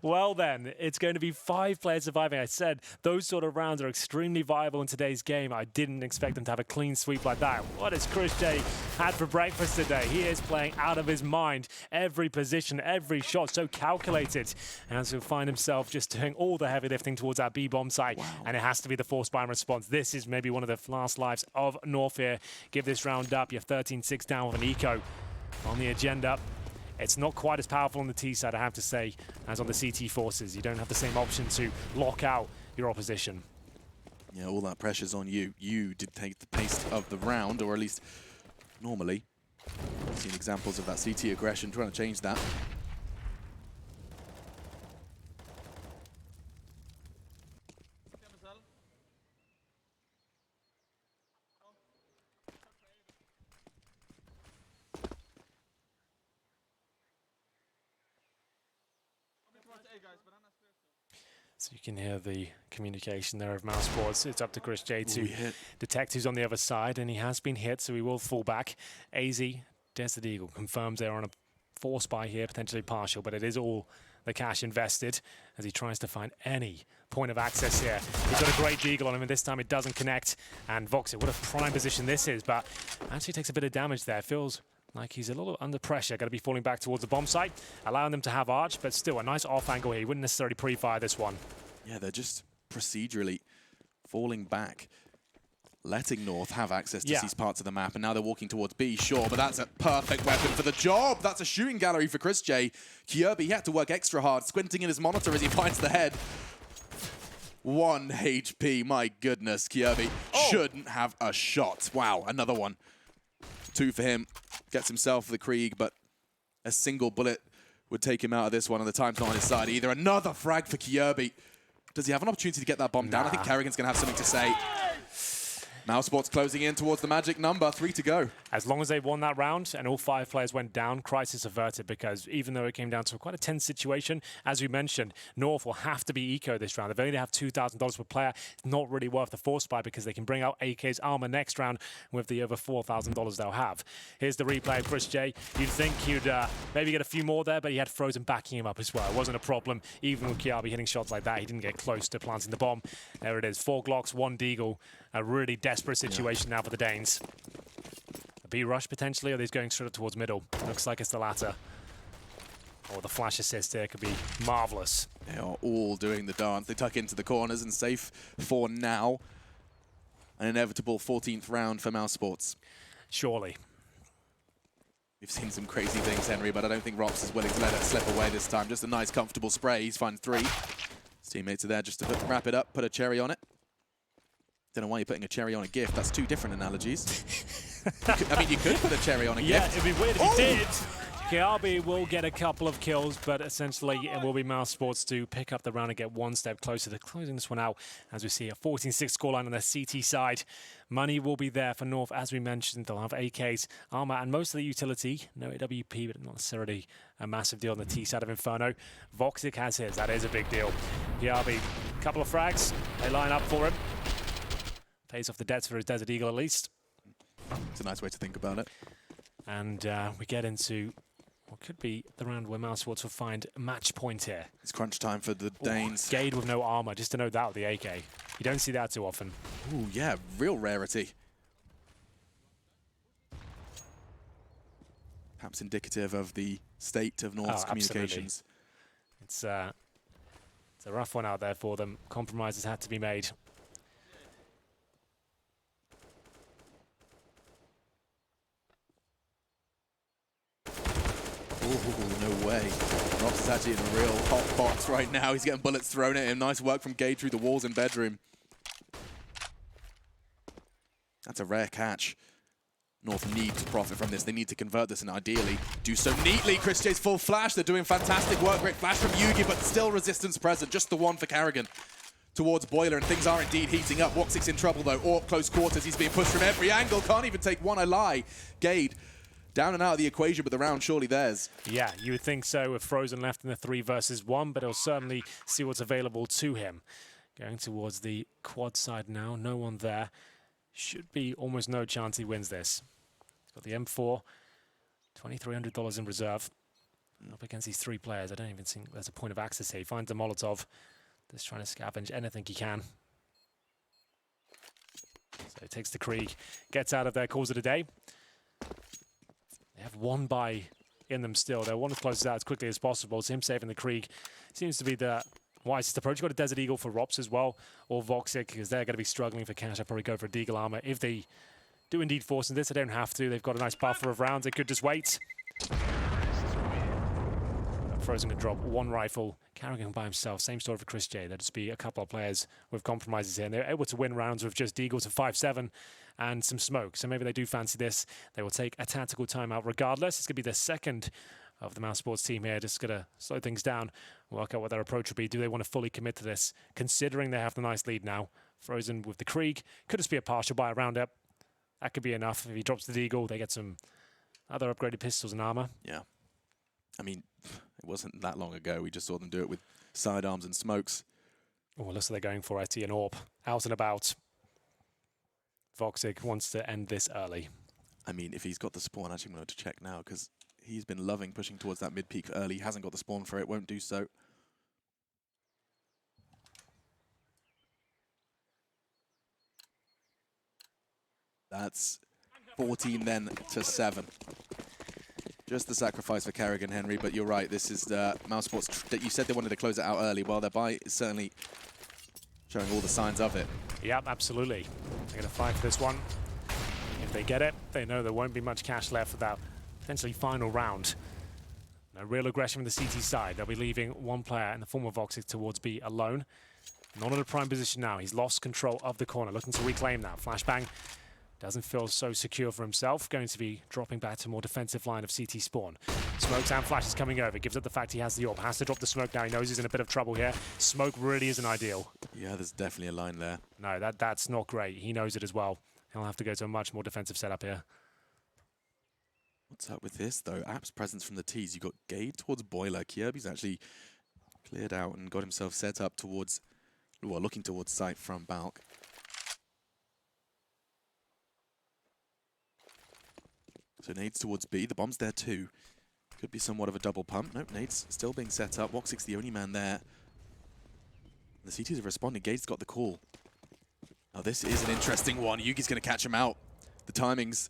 Well then, it's going to be 5 players surviving. I said those sort of rounds are extremely viable in today's game. I didn't expect them to have a clean sweep like that. What has Chris J had for breakfast today? He is playing out of his mind. Every position, every shot, so calculated. And he'll find himself just doing all the heavy lifting towards that B-bomb site. Wow. And it has to be the force buy response. This is maybe one of the last lives of North here. Give this round up. You're 13-6 down with an eco on the agenda. It's not quite as powerful on the T side, I have to say, as on the CT forces. You don't have the same option to lock out your opposition.
Yeah, all that pressure's on you. You did take the pace of the round, or at least normally. I've seen examples of that CT aggression, trying to change that.
So you can hear the communication there of mousesports. It's up to Chris J to detect who's on the other side, and he has been hit, so he will fall back. AZ, Desert Eagle, confirms they're on a force buy here, potentially partial, but it is all the cash invested as he tries to find any point of access here. He's got a great Deagle on him, and this time it doesn't connect. And Voxic, what a prime position this is, but actually takes a bit of damage there. Feels like he's a little under pressure. Going to be falling back towards the bomb site, allowing them to have arch, but still a nice off angle here. He wouldn't necessarily pre-fire this one.
Yeah, they're just procedurally falling back, letting North have access to these parts of the map, and now they're walking towards B, sure, but that's a perfect weapon for the job. That's a shooting gallery for Chris J. Kirby, he had to work extra hard, squinting in his monitor as he finds the head. 1 HP, my goodness, Kirby shouldn't have a shot. Wow, another one. 2 for him, gets himself the Krieg, but a single bullet would take him out of this one, and the time's not on his side either. Another frag for Kirby. Does he have an opportunity to get that bomb down? I think Kerrigan's going to have something to say. mousesports closing in towards the magic number, 3 to go.
As long as they won that round and all 5 players went down, crisis averted, because even though it came down to quite a tense situation, as we mentioned, North will have to be eco this round. They only have $2,000 per player. It's not really worth the force buy because they can bring out AK's armor next round with the over $4,000 they'll have. Here's the replay of Chris J. You'd think he'd maybe get a few more there, but he had Frozen backing him up as well. It wasn't a problem. Even with Kiabi hitting shots like that, he didn't get close to planting the bomb. There it is, 4 Glocks, 1 Deagle. A really desperate situation now for the Danes. A B rush potentially, or they're going straight up towards middle. Looks like it's the latter. Oh, the flash assist here could be marvelous.
They are all doing the dance. They tuck into the corners and safe for now. An inevitable 14th round for mousesports.
Surely.
We've seen some crazy things, Henry, but I don't think Rops is willing to let it slip away this time. Just a nice, comfortable spray. He's found 3. His teammates are there just to wrap it up, put a cherry on it. Don't know why you're putting a cherry on a gift. That's 2 different analogies. I mean, you could put a cherry on a gift.
Yeah, it'd be weird if you did. Kiabi will get a couple of kills, but essentially it will be mousesports to pick up the round and get 1 step closer to closing this one out. As we see a 14-6 scoreline on the CT side. Money will be there for North, as we mentioned. They'll have AKs, armor, and most of the utility. No AWP, but not necessarily a massive deal on the T side of Inferno. Voxic has his. That is a big deal. Kiabi, a couple of frags. They line up for him. Pays off the debts for his Desert Eagle at least.
It's a nice way to think about it.
And we get into what could be the round where mousesports will find a match point here.
It's crunch time for the Danes.
Gade with no armor, just to know that with the AK. You don't see that too often.
Ooh, yeah, real rarity. Perhaps indicative of the state of North's communications.
It's a rough one out there for them. Compromises had to be made.
Ooh, no way. Rops is actually in a real hot box right now. He's getting bullets thrown at him. Nice work from Gade through the walls in bedroom. That's a rare catch. North need to profit from this. They need to convert this and ideally do so neatly. Chris J's full flash. They're doing fantastic work. Great flash from Yugi, but still resistance present. Just the one for Carrigan towards Boiler, and things are indeed heating up. Woxic's in trouble though. Orp close quarters. He's being pushed from every angle. Can't even take one. I lie. Gade down and out of the equation, but the round surely theirs.
Yeah, you would think so with Frozen left in the 3 versus 1, but he'll certainly see what's available to him. Going towards the quad side now. No one there. Should be almost no chance he wins this. He's got the M4, $2,300 in reserve. Up against these 3 players, I don't even think there's a point of access here. He finds a Molotov. Just trying to scavenge anything he can. So he takes the Krieg, gets out of there, calls it a day. They have 1 buy in them still. They want to close this out as quickly as possible. So him saving the Krieg seems to be the wisest approach. You've got a Desert Eagle for Rops as well, or Voxic, because they're going to be struggling for cash. I'd probably go for a Deagle armor. If they do indeed force in this, they don't have to. They've got a nice buffer of rounds. They could just wait. Frozen can drop 1 rifle. Carrigan by himself. Same story for Chris J. There'll just be a couple of players with compromises here. And they're able to win rounds with just Deagles of 5-7 and some smoke. So maybe they do fancy this. They will take a tactical timeout regardless. It's going to be the second of the mousesports team here. Just going to slow things down, work out what their approach will be. Do they want to fully commit to this, considering they have the nice lead now? Frozen with the Krieg. Could just be a partial buy around it. That could be enough. If he drops the Deagle, they get some other upgraded pistols and armor.
Yeah. I mean, it wasn't that long ago. We just saw them do it with sidearms and smokes.
Oh, looks like they're going for IT and Orp. Out and about. Voxic wants to end this early.
I mean, if he's got the spawn, actually I'm going to check now because he's been loving pushing towards that mid-peak early. He hasn't got the spawn for it, won't do so. That's 14 then to 7. Just the sacrifice for Carrigan, Henry, but you're right. This is the mousesports that you said they wanted to close it out early. Well, their buy is certainly showing all the signs of it.
Yep, absolutely. They're going to fight for this one. If they get it, they know there won't be much cash left for that potentially final round. No real aggression from the CT side. They'll be leaving 1 player in the form of Voxic towards B alone. Not in a prime position now. He's lost control of the corner, looking to reclaim that. Flashbang doesn't feel so secure for himself. Going to be dropping back to a more defensive line of CT spawn. Smokes and flashes coming over. Gives up the fact he has the AWP. Has to drop the smoke now. He knows he's in a bit of trouble here. Smoke really isn't ideal.
Yeah, there's definitely a line there.
No, that's not great. He knows it as well. He'll have to go to a much more defensive setup here.
What's up with this, though? App's presence from the tees. You got Gade towards Boiler. Kirby's actually cleared out and got himself set up towards, well, looking towards site from Balk. So nades towards B. The bomb's there too. Could be somewhat of a double pump. Nope, nades still being set up. Woxic's the only man there. The CTs have responded. Gade's got the call. Now this is an interesting one. Yugi's going to catch him out. The timings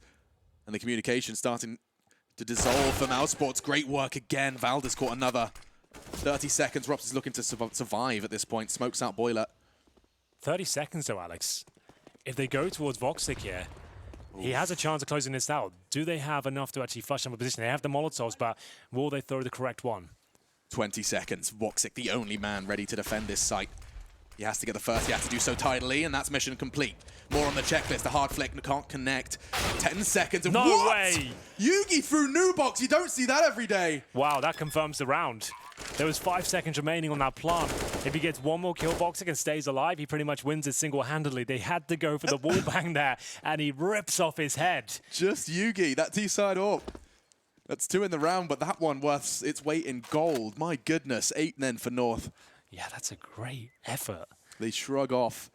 and the communication starting to dissolve for mousesports. Great work again. Valda's caught another. 30 seconds. Rops is looking to survive at this point. Smokes out Boiler.
30 seconds though, Alex. If they go towards Voxic here, he has a chance of closing this out. Do they have enough to actually flush him a position? They have the Molotovs, but will they throw the correct one?
20 seconds. Voxic, the only man ready to defend this site. He has to get the first. He has to do so tidily, and that's mission complete. More on the checklist. The hard flick can't connect. 10 seconds. And
no
what?
way!
Yugi through new box. You don't see that every day.
Wow, that confirms the round. There was 5 seconds remaining on that plant. If he gets one more kill, Voxic, and stays alive, he pretty much wins it single-handedly. They had to go for the wall bang there, and he rips off his head.
Just Yugi, that T-side up. That's 2 in the round, but that one worth its weight in gold. My goodness, 8 then for North.
Yeah, that's a great effort.
They shrug off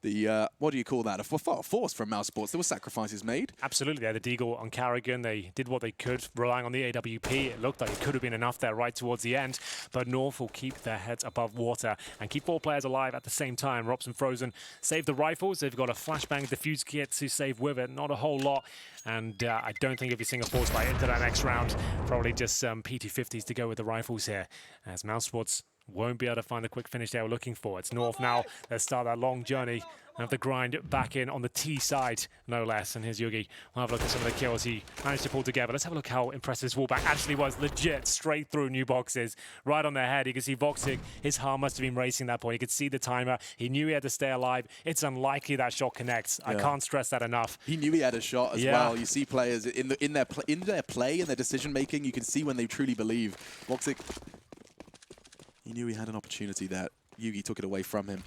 the, what do you call that? A force from mousesports. There were sacrifices made.
Absolutely. They had a deagle on Carrigan. They did what they could, relying on the AWP. It looked like it could have been enough there right towards the end, but North will keep their heads above water and keep 4 players alive at the same time. Rops and Frozen save the rifles. They've got a flashbang defuse kit to save with it. Not a whole lot. And I don't think if you're seeing a force fight into that next round, probably just some PT-50s to go with the rifles here, as mousesports won't be able to find the quick finish they were looking for. It's North now. Let's start that long journey and have the grind back in on the T side, no less. And here's Yugi. We'll have a look at some of the kills he managed to pull together. Let's have a look how impressive this wallbang actually was. Legit, straight through new boxes, right on their head. You can see Voxic, his heart must have been racing at that point. You could see the timer. He knew he had to stay alive. It's unlikely that shot connects. Yeah. I can't stress that enough.
He knew he had a shot as well. You see players in their play and their decision making. You can see when they truly believe. Voxic, he knew he had an opportunity there. Yugi took it away from him.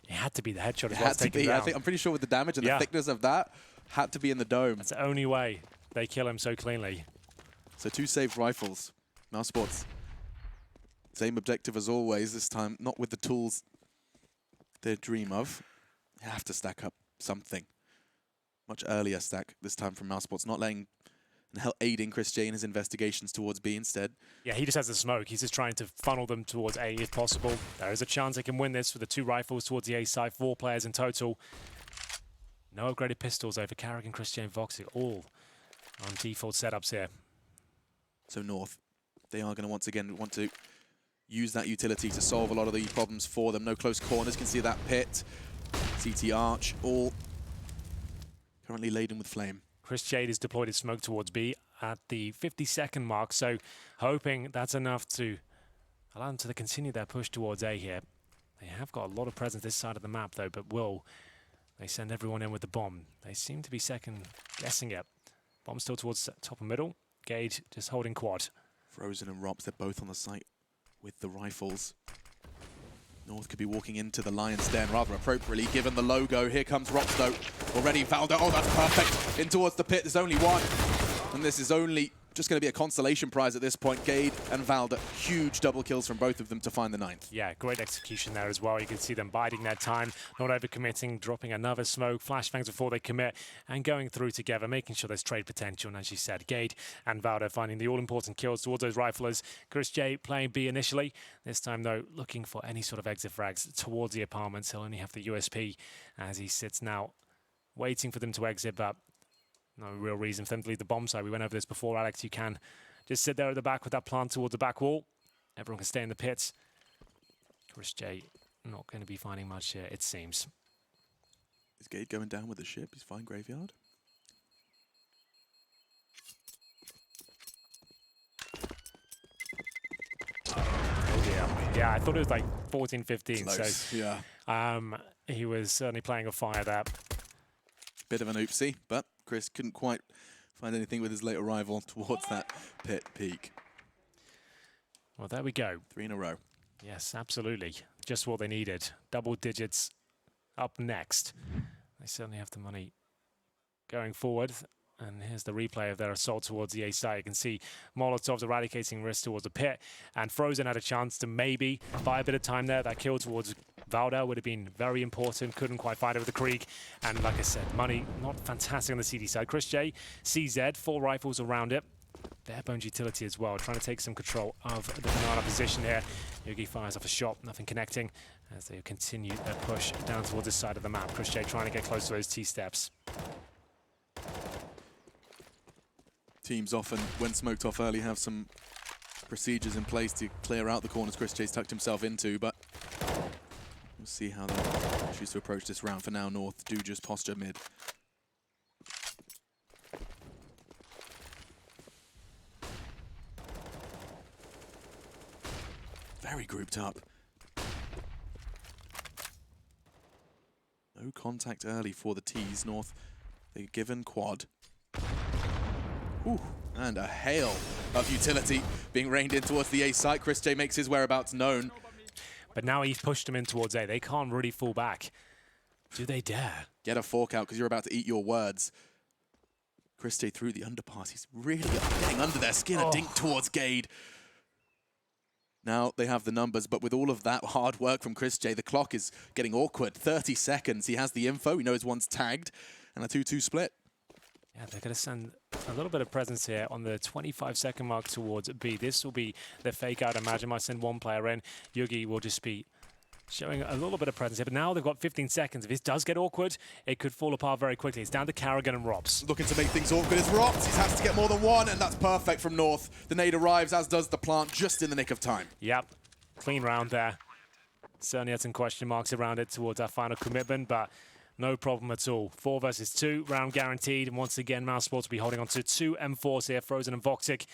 It had to be the headshot as
well. It
had
to be. I'm pretty sure with the damage and the thickness of that, had to be in the dome.
That's the only way they kill him so cleanly.
So 2 saved rifles. mousesports, same objective as always, this time not with the tools they dream of. You have to stack up something. Much earlier stack this time from mousesports, not letting and aiding Chris J in his investigations towards B instead.
Yeah, he just has the smoke. He's just trying to funnel them towards A if possible. There is a chance they can win this with the 2 rifles towards the A side, 4 players in total. No upgraded pistols over Carrigan, Chris J, and Voxic, all on default setups here.
So North, they are going to once again want to use that utility to solve a lot of the problems for them. No close corners, can see that pit. CT Arch, all currently laden with flame.
Chris Jade has deployed his smoke towards B at the 50-second mark, so hoping that's enough to allow them to continue their push towards A here. They have got a lot of presence this side of the map, though, but will they send everyone in with the bomb? They seem to be second-guessing it. Bomb still towards top and middle. Gage just holding quad.
Frozen and Rops, they're both on the site with the rifles. North could be walking into the Lion's Den rather appropriately, given the logo. Here comes Rops, though. Already Valda. Oh, that's perfect. In towards the pit. There's only one. And this is only just going to be a consolation prize at this point. Gade and Valda. Huge double kills from both of them to find the 9th.
Yeah, great execution there as well. You can see them biding their time, not overcommitting, dropping another smoke, flashbangs before they commit, and going through together, making sure there's trade potential. And as you said, Gade and Valda finding the all-important kills towards those riflers. Chris J playing B initially. This time, though, looking for any sort of exit frags towards the apartments. He'll only have the USP as he sits now, waiting for them to exit, but no real reason for them to leave the bomb side. We went over this before, Alex. You can just sit there at the back with that plant towards the back wall. Everyone can stay in the pits. Chris J not going to be finding much here, it seems.
Is Gade going down with the ship? He's fine graveyard.
Oh dear. Yeah, I thought it was like 14, 15.
Close.
So
yeah.
He was certainly playing a fire there.
Bit of an oopsie, but Chris couldn't quite find anything with his late arrival towards that pit peak.
Well, there we go.
3 in a row.
Yes, absolutely. Just what they needed. Double digits up next. They certainly have the money going forward. And here's the replay of their assault towards the A side. You can see Molotov's eradicating risk towards the pit. And Frozen had a chance to maybe buy a bit of time there. That kill towards Valda would have been very important. Couldn't quite find it with the Krieg. And like I said, money not fantastic on the CD side. Chris J, CZ, 4 rifles around it. Bare bones utility as well, trying to take some control of the banana position here. Yugi fires off a shot, nothing connecting as they continue their push down towards this side of the map. Chris J trying to get close to those T-steps.
Teams often, when smoked off early, have some procedures in place to clear out the corners Chris J's tucked himself into, but we'll see how they choose to approach this round. For now, North do just posture mid. Very grouped up. No contact early for the T's. North, they're given quad. Ooh, and a hail of utility being rained in towards the A site. Chris J makes his whereabouts known.
But now he's pushed them in towards A. They can't really fall back. Do they dare?
Get a fork out because you're about to eat your words. Chris J through the underpass. He's really getting under their skin. A dink towards Gade. Now they have the numbers, but with all of that hard work from Chris J, the clock is getting awkward. 30 seconds. He has the info. He knows one's tagged. And a 2-2 split.
Yeah, they're going to send a little bit of presence here on the 25-second mark towards B. This will be the fake out. Imagine might send one player in. Yugi will just be showing a little bit of presence here. But now they've got 15 seconds. If this does get awkward, it could fall apart very quickly. It's down to Carrigan and Robs.
Looking to make things awkward is Robs. He has to get more than one, and that's perfect from North. The nade arrives, as does the plant, just in the nick of time.
Yep, clean round there. Certainly had some question marks around it towards our final commitment, but no problem at all. 4 versus 2, round guaranteed. And once again, mousesports will be holding on to 2 M4s here, Frozen and Voxic.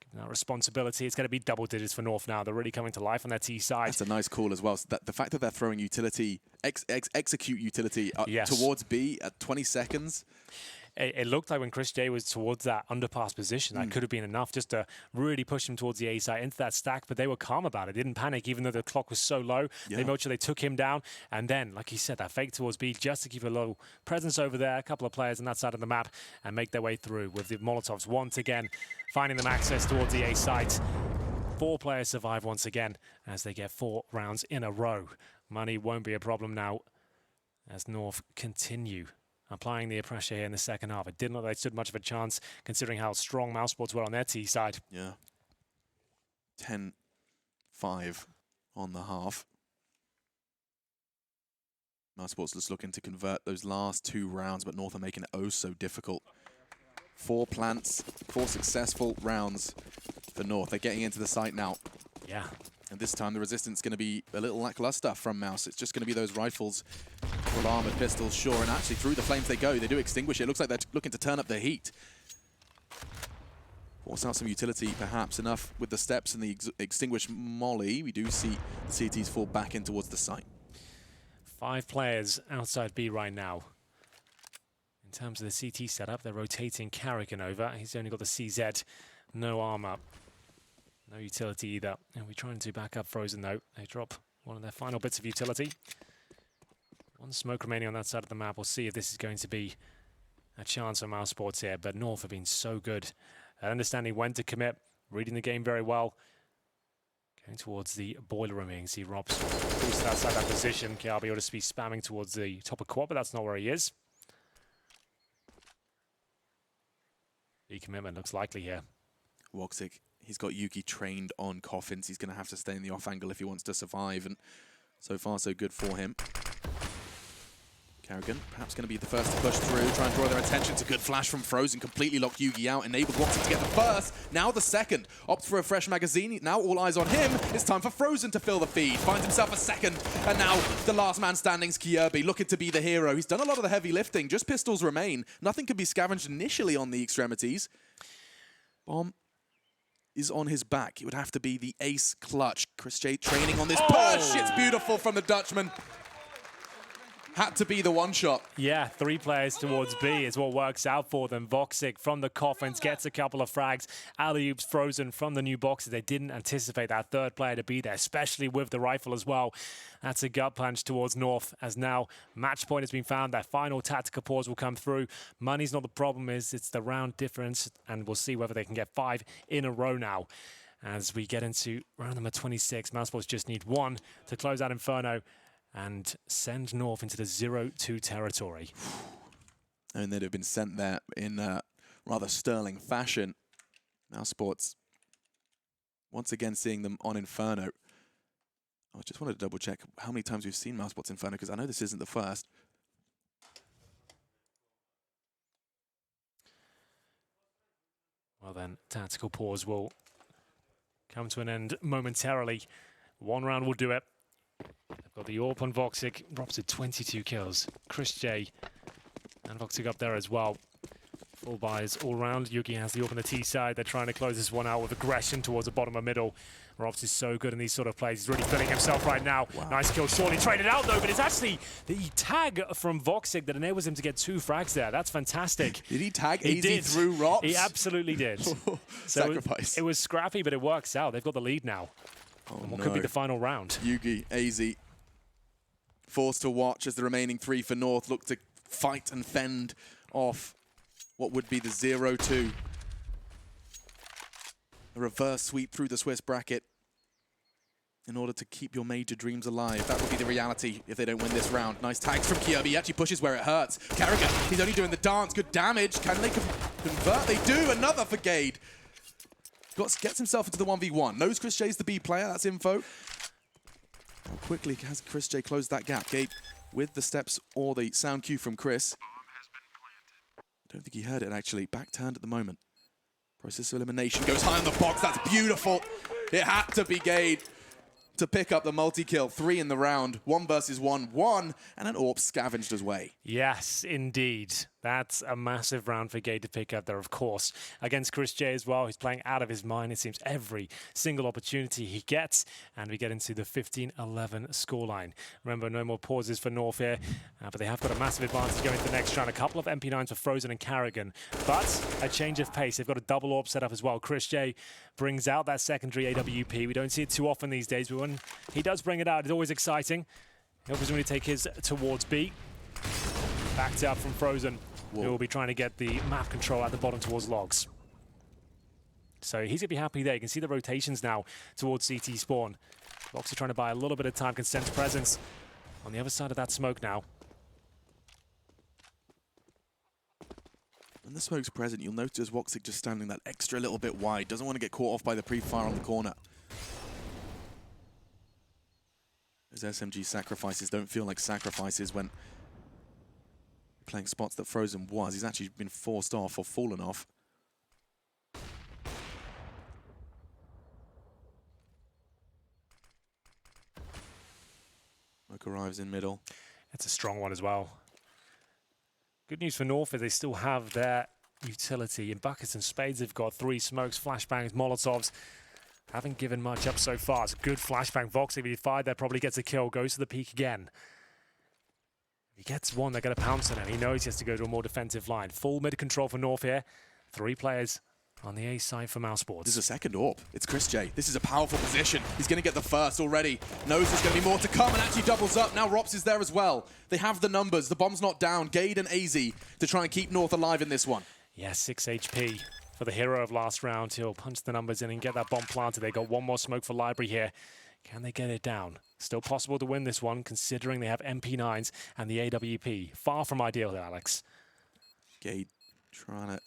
Given that responsibility, it's going to be double digits for North now. They're really coming to life on their T side.
That's a nice call as well. So that the fact that they're throwing utility, execute utility towards B at 20 seconds.
It looked like when Chris J was towards that underpass position, that could have been enough just to really push him towards the A side into that stack, but they were calm about it. They didn't panic, even though the clock was so low.
Yeah.
They made sure they took him down. And then, like he said, that fake towards B just to keep a little presence over there, a couple of players on that side of the map, and make their way through with the Molotovs once again, finding them access towards the A side. 4 players survive once again as they get 4 rounds in a row. Money won't be a problem now as North continue applying the pressure here in the second half. It didn't look like they stood much of a chance considering how strong mousesports were on their T side.
Yeah. 10-5 on the half. Mousesports just looking to convert those last 2 rounds, but North are making it oh so difficult. 4 plants, 4 successful rounds for North. They're getting into the site now.
Yeah.
And this time the resistance is going to be a little lackluster from Mouse. It's just going to be those rifles, full armored pistols, sure. And actually through the flames they go. They do extinguish it. It looks like they're looking to turn up the heat. Force out some utility, perhaps. Enough with the steps and the extinguished molly. We do see the CTs fall back in towards the site. 5
players outside B right now. In terms of the CT setup, they're rotating Carrigan over. He's only got the CZ, no armor. No utility either. And we're trying to back up Frozen though. They drop one of their final bits of utility. 1 smoke remaining on that side of the map. We'll see if this is going to be a chance for mousesports here. But North have been so good at understanding when to commit, reading the game very well. Going towards the boiler room. You can see Rob's boosted outside that position. Kiabi ought to be spamming towards the top of quad, but that's not where he is. The commitment looks likely here.
Woxic, he's got Yuki trained on coffins. He's going to have to stay in the off angle if he wants to survive, and so far so good for him. Carrigan perhaps going to be the first to push through, try and draw their attention. It's a good flash from Frozen, completely locked Yugi out, enabled Woxic to get the first, now the second. Opts for a fresh magazine, now all eyes on him. It's time for Frozen to fill the feed, finds himself a second, and now the last man standing's Kierby, looking to be the hero. He's done a lot of the heavy lifting, just pistols remain. Nothing can be scavenged initially on the extremities. Bomb is on his back. It would have to be the ace clutch. Chris J training on this push. It's beautiful from the Dutchman. Had to be the one shot.
Yeah, 3 players towards B is what works out for them. Voxic from the coffins gets a couple of frags. Alley-oops Frozen from the new boxes. They didn't anticipate that third player to be there, especially with the rifle as well. That's a gut punch towards North, as now match point has been found. That final tactical pause will come through. Money's not the problem, it's the round difference, and we'll see whether they can get 5 in a row now. As we get into round number 26, mousesports just need 1 to close out Inferno and send North into the 0-2 territory.
And they'd have been sent there in rather sterling fashion. mousesports, once again seeing them on Inferno. I just wanted to double check how many times we've seen mousesports Inferno, because I know this isn't the first.
Well then, tactical pause will come to an end momentarily. 1 round will do it. They've got the AWP on Voxic, drops to 22 kills. Chris J and Voxic up there as well. Full buys all round. Yuki has the AWP on the T side. They're trying to close this one out with aggression towards the bottom of middle. Robs is so good in these sort of plays. He's really feeling himself right now. Wow. Nice kill, surely traded out though, but it's actually the tag from Voxic that enables him to get 2 frags there. That's fantastic.
Did he tag easy through Robs?
He absolutely did.
Sacrifice.
It was scrappy, but it works out. They've got the lead now.
Oh,
what could be the final round?
Yugi, AZ, forced to watch as the remaining 3 for North look to fight and fend off what would be the 0-2. A reverse sweep through the Swiss bracket in order to keep your major dreams alive. That would be the reality if they don't win this round. Nice tags from Kirby. He actually pushes where it hurts. Carragher, he's only doing the dance. Good damage. Can they convert? They do. Another for Gade. Gets himself into the 1v1. Knows Chris J's the B player. That's info. How quickly has Chris J closed that gap? Gade with the steps or the sound cue from Chris. I don't think he heard it, actually. Back turned at the moment. Process of elimination goes high on the box. That's beautiful. It had to be Gade to pick up the multi-kill. 3 in the round. 1 versus 1. 1, and an AWP scavenged his way.
Yes, indeed. That's a massive round for Gade to pick up there, of course. Against Chris J as well. He's playing out of his mind, it seems, every single opportunity he gets. And we get into the 15-11 scoreline. Remember, no more pauses for North here. But they have got a massive advantage going into the next round. A couple of MP9s for Frozen and Carrigan. But a change of pace. They've got a double AWP set up as well. Chris J brings out that secondary AWP. We don't see it too often these days, but when he does bring it out, it's always exciting. He'll presumably take his towards B. Backed up from Frozen. Who will be trying to get the map control at the bottom towards logs. So he's going to be happy there. You can see the rotations now towards CT spawn. Logs are trying to buy a little bit of time, can sense presence on the other side of that smoke now.
When the smoke's present, you'll notice Voxic just standing that extra little bit wide. Doesn't want to get caught off by the pre-fire on the corner. Those SMG sacrifices don't feel like sacrifices when playing spots that Frozen was. He's actually been forced off or fallen off. Smoke arrives in middle.
It's a strong one as well. Good news for North is they still have their utility. In buckets and spades, they've got 3 smokes, flashbangs, molotovs. Haven't given much up so far. It's a good flashbang. Voxic, if he fired there, probably gets a kill. Goes to the peak again. If he gets 1, they're going to pounce on him. He knows he has to go to a more defensive line. Full mid control for North here. 3 players on the A side for mousesports.
This is a second AWP. It's Chris J. This is a powerful position. He's going to get the first already. Knows there's going to be more to come and actually doubles up. Now Rops is there as well. They have the numbers. The bomb's not down. Gade and AZ to try and keep North alive in this one.
Yeah, 6 HP for the hero of last round. He'll punch the numbers in and get that bomb planted. They got 1 more smoke for Library here. Can they get it down? Still possible to win this one, considering they have MP9s and the AWP. Far from ideal, Alex.
Gade trying to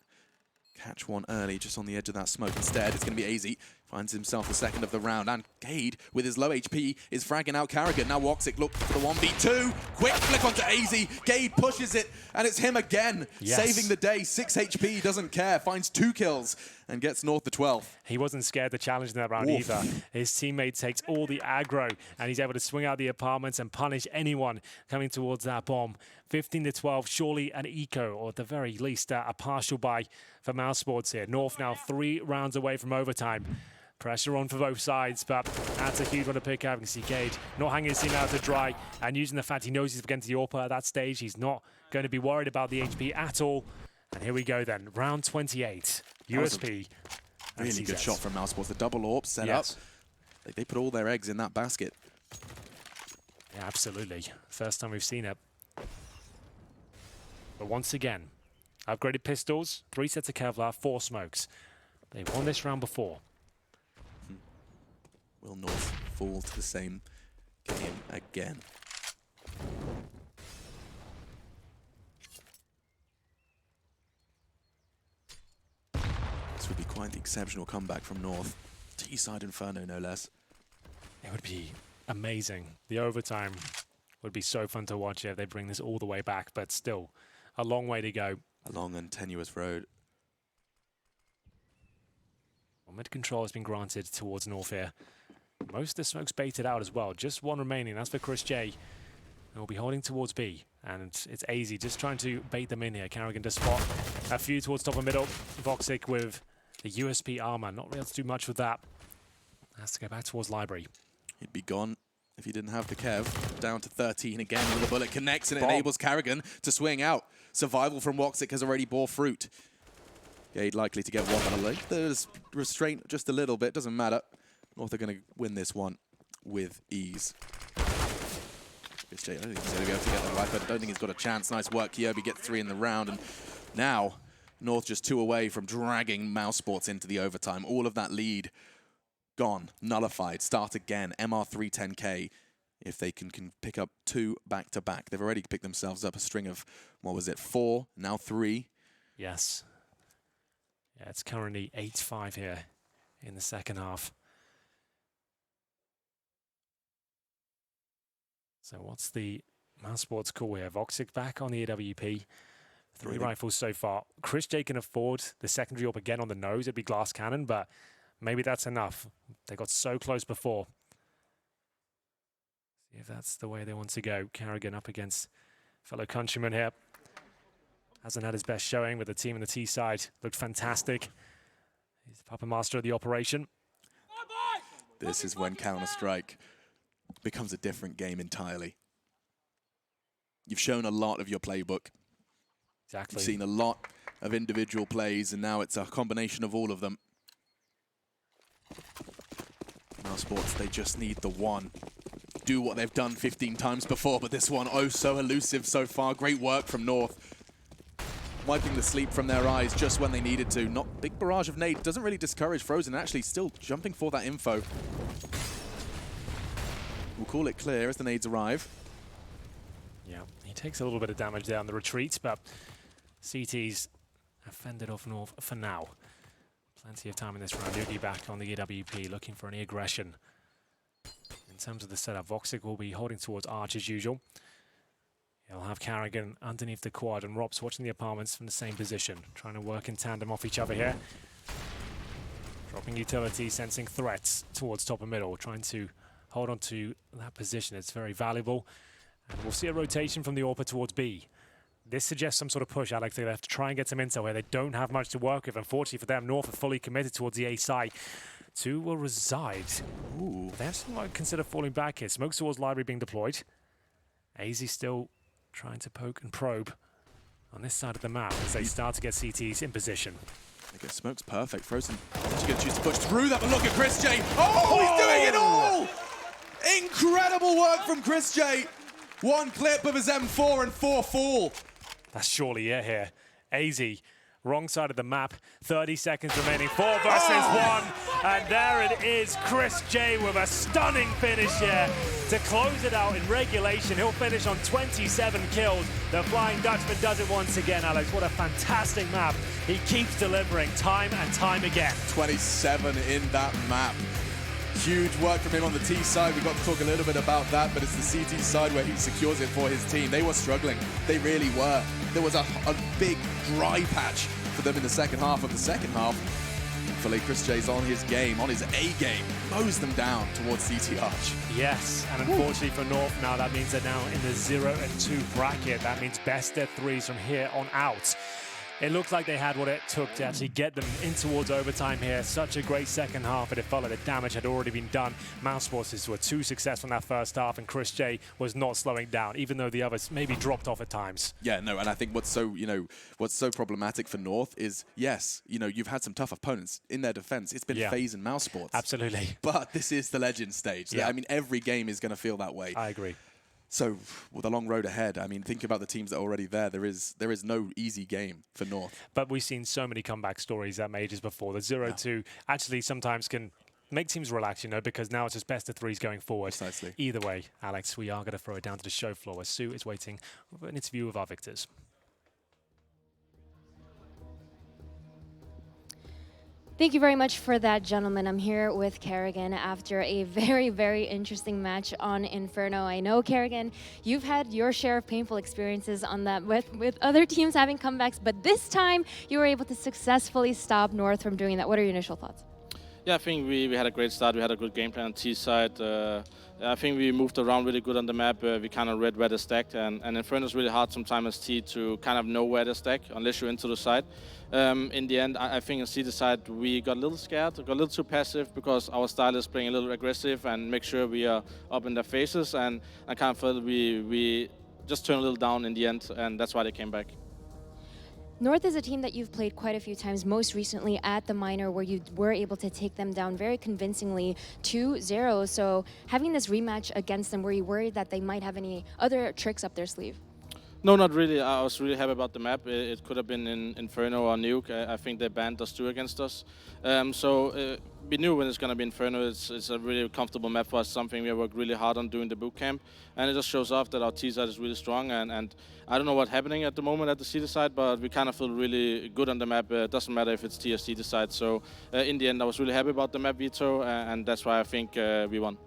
catch one early, just on the edge of that smoke. Instead, it's going to be AZ. Finds himself the second of the round. And Gade, with his low HP, is fragging out Carrigan. Now Woxic look for the 1v2. Quick flick onto AZ. Gade pushes it, and it's him again. Yes. Saving the day. 6 HP, doesn't care. Finds 2 kills and gets North the 12th.
He wasn't scared to challenge in that round either. His teammate takes all the aggro, and he's able to swing out the apartments and punish anyone coming towards that bomb. 15-12, surely an eco, or at the very least a partial buy for mousesports here. North now 3 rounds away from overtime. Pressure on for both sides, but that's a huge one to pick up. You can see Gade not hanging his team out to dry and using the fact he knows he's against the AWP at that stage. He's not going to be worried about the HP at all. And here we go then, round 28, USP.
Really good shot from mousesports. The double AWP set up. They put all their eggs in that basket.
Yeah, absolutely. First time we've seen it. But once again, upgraded pistols, 3 sets of Kevlar, 4 smokes. They've won this round before.
Will North fall to the same game again? This would be quite the exceptional comeback from North. T-side Inferno, no less.
It would be amazing. The overtime would be so fun to watch if they bring this all the way back, but still a long way to go.
A long and tenuous road.
Well, mid control has been granted towards North here. Most of the smoke's baited out as well. Just one remaining. That's for Chris J. And we'll be holding towards B. And it's easy, just trying to bait them in here. Carrigan to spot a few towards top and middle. Voxic with the USP armor. Not really able to do much with that. Has to go back towards Library.
He'd be gone if he didn't have the Kev. Down to 13 again with the bullet connects and it
Bomb.
enables Carrigan to swing out. Survival from Voxic has already bore fruit. Gade likely to get one on a leg. There's restraint just a little bit, doesn't matter. North are going to win this one with ease. Chris J, I don't think he's going to be able to get the right, but I don't think he's got a chance. Nice work. Kyobi gets 3 in the round, and now North just 2 away from dragging mousesports into the overtime. All of that lead gone, nullified. Start again. MR310K. If they can pick up 2 back-to-back. They've already picked themselves up a string of, what was it, 4, now 3.
Yes. Yeah, it's currently 8-5 here in the second half. So what's the mousesports call here? Voxic back on the AWP. 3 rifles so far. Chris J can afford the secondary AWP again on the nose. It'd be glass cannon, but maybe that's enough. They got so close before. See if that's the way they want to go. Carrigan up against fellow countryman here. Hasn't had his best showing, but the team on the T side looked fantastic. He's the puppet master of the operation.
This is when Counter-Strike becomes a different game entirely. You've shown a lot of your playbook.
Exactly.
You've seen a lot of individual plays, and now it's a combination of all of them. mousesports, they just need the one. Do what they've done 15 times before, but this one, oh, so elusive so far. Great work from North. Wiping the sleep from their eyes just when they needed to. Not big barrage of nade. Doesn't really discourage Frozen. Actually, still jumping for that info. We'll call it clear as the nades arrive.
Yeah, he takes a little bit of damage there on the retreat, but CT's have fended off North for now. Plenty of time in this round. Yugi back on the AWP, looking for any aggression. In terms of the setup, Voxic will be holding towards Arch as usual. He'll have Carrigan underneath the quad, and Rob's watching the apartments from the same position, trying to work in tandem off each other here. Dropping utility, sensing threats towards top and middle, trying to hold on to that position. It's very valuable. And we'll see a rotation from the AWP towards B. This suggests some sort of push, Alex. They have to try and get some intel here. They don't have much to work with. Unfortunately for them, North are fully committed towards the A side. 2 will reside. Ooh. They actually might consider falling back here. Smokes towards Library being deployed. AZ still trying to poke and probe on this side of the map as they start to get CTs in position.
I guess Smoke's perfect. Frozen, she's going to choose to push through that, but look at Chris J. Oh, he's doing it all! Incredible work from Chris J. 1 clip of his M4 and 4 fall.
That's surely it here. AZ, wrong side of the map. 30 seconds remaining. 4 versus 1. And there it is. Chris J with a stunning finish here to close it out in regulation. He'll finish on 27 kills. The Flying Dutchman does it once again, Alex. What a fantastic map. He keeps delivering time and time again.
27 in that map. Huge work from him on the T side. We got to talk a little bit about that, but it's the CT side where he secures it for his team. They were struggling. They really were. There was a big dry patch for them in the second half of the second half. Thankfully, Chris J's on his game, on his A game, mows them down towards CT Arch.
Yes, and unfortunately for North now, that means they're now in the 0-2 bracket. That means best of 3s from here on out. It looked like they had what it took to actually get them in towards overtime here. Such a great second half, but it felt like the damage had already been done. Mousesports were too successful in that first half, and Chris J was not slowing down, even though the others maybe dropped off at times.
Yeah, no, and I think what's so problematic for North is, yes, you've had some tough opponents in their defense. It's been FaZe and Mousesports.
Absolutely.
But this is the Legend stage. Yeah. I mean, every game is going to feel that way.
I agree.
So, with a long road ahead, I mean, think about the teams that are already there. There is no easy game for North.
But we've seen so many comeback stories at Majors before. The 0-2 actually sometimes can make teams relax, because now it's just best of threes going forward.
Precisely.
Either way, Alex, we are going to throw it down to the show floor as Sue is waiting for an interview with our victors.
Thank you very much for that, gentlemen. I'm here with Kerrigan after a very, very interesting match on Inferno. I know, Kerrigan, you've had your share of painful experiences on that with other teams having comebacks, but this time you were able to successfully stop North from doing that. What are your initial thoughts?
Yeah, I think we had a great start. We had a good game plan on T side. I think we moved around really good on the map. We kind of read where they're stacked, and Inferno is really hard sometimes as T to kind of know where they're stacked unless you're into the side. In the end, I think on C side we got a little scared, got a little too passive because our style is playing a little aggressive and make sure we are up in their faces, and I kind of felt we just turned a little down in the end, and that's why they came back.
North is a team that you've played quite a few times, most recently at the minor, where you were able to take them down very convincingly 2-0. So having this rematch against them, were you worried that they might have any other tricks up their sleeve?
No, not really. I was really happy about the map. It could have been in Inferno or Nuke. I think they banned us two against us. We knew when it's going to be Inferno. It's a really comfortable map for us, something we worked really hard on doing the boot camp. And it just shows off that our T side is really strong. And I don't know what's happening at the moment at the C side, but we kind of feel really good on the map. It doesn't matter if it's T or C side. So in the end, I was really happy about the map veto, and that's why I think we won.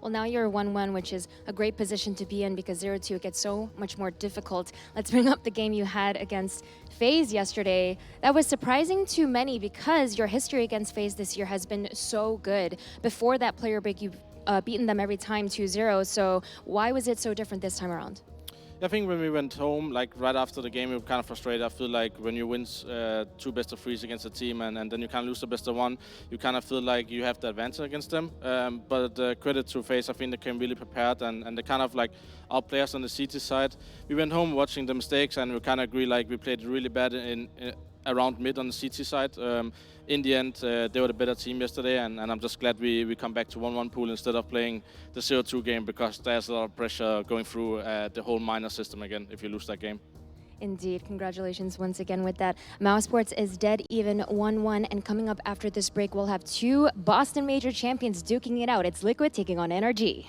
Well, now you're 1-1, which is a great position to be in because 0-2 it gets so much more difficult. Let's bring up the game you had against FaZe yesterday. That was surprising to many because your history against FaZe this year has been so good. Before that player break, you've beaten them every time 2-0. So why was it so different this time around?
I think when we went home, like right after the game, we were kind of frustrated. I feel like when you win two best of threes against a team and then you kind of lose the best of one, you kind of feel like you have the advantage against them. But credit to FaZe, I think they came really prepared and they kind of like outplay us on the CT side. We went home watching the mistakes and we kind of agree like we played really bad around mid on the CT side. In the end, they were the better team yesterday, and I'm just glad we come back to 1-1 pool instead of playing the 0-2 game because there's a lot of pressure going through the whole minor system again if you lose that game.
Indeed. Congratulations once again with that. Mousesports is dead even 1-1, and coming up after this break, we'll have two Boston Major champions duking it out. It's Liquid taking on NRG.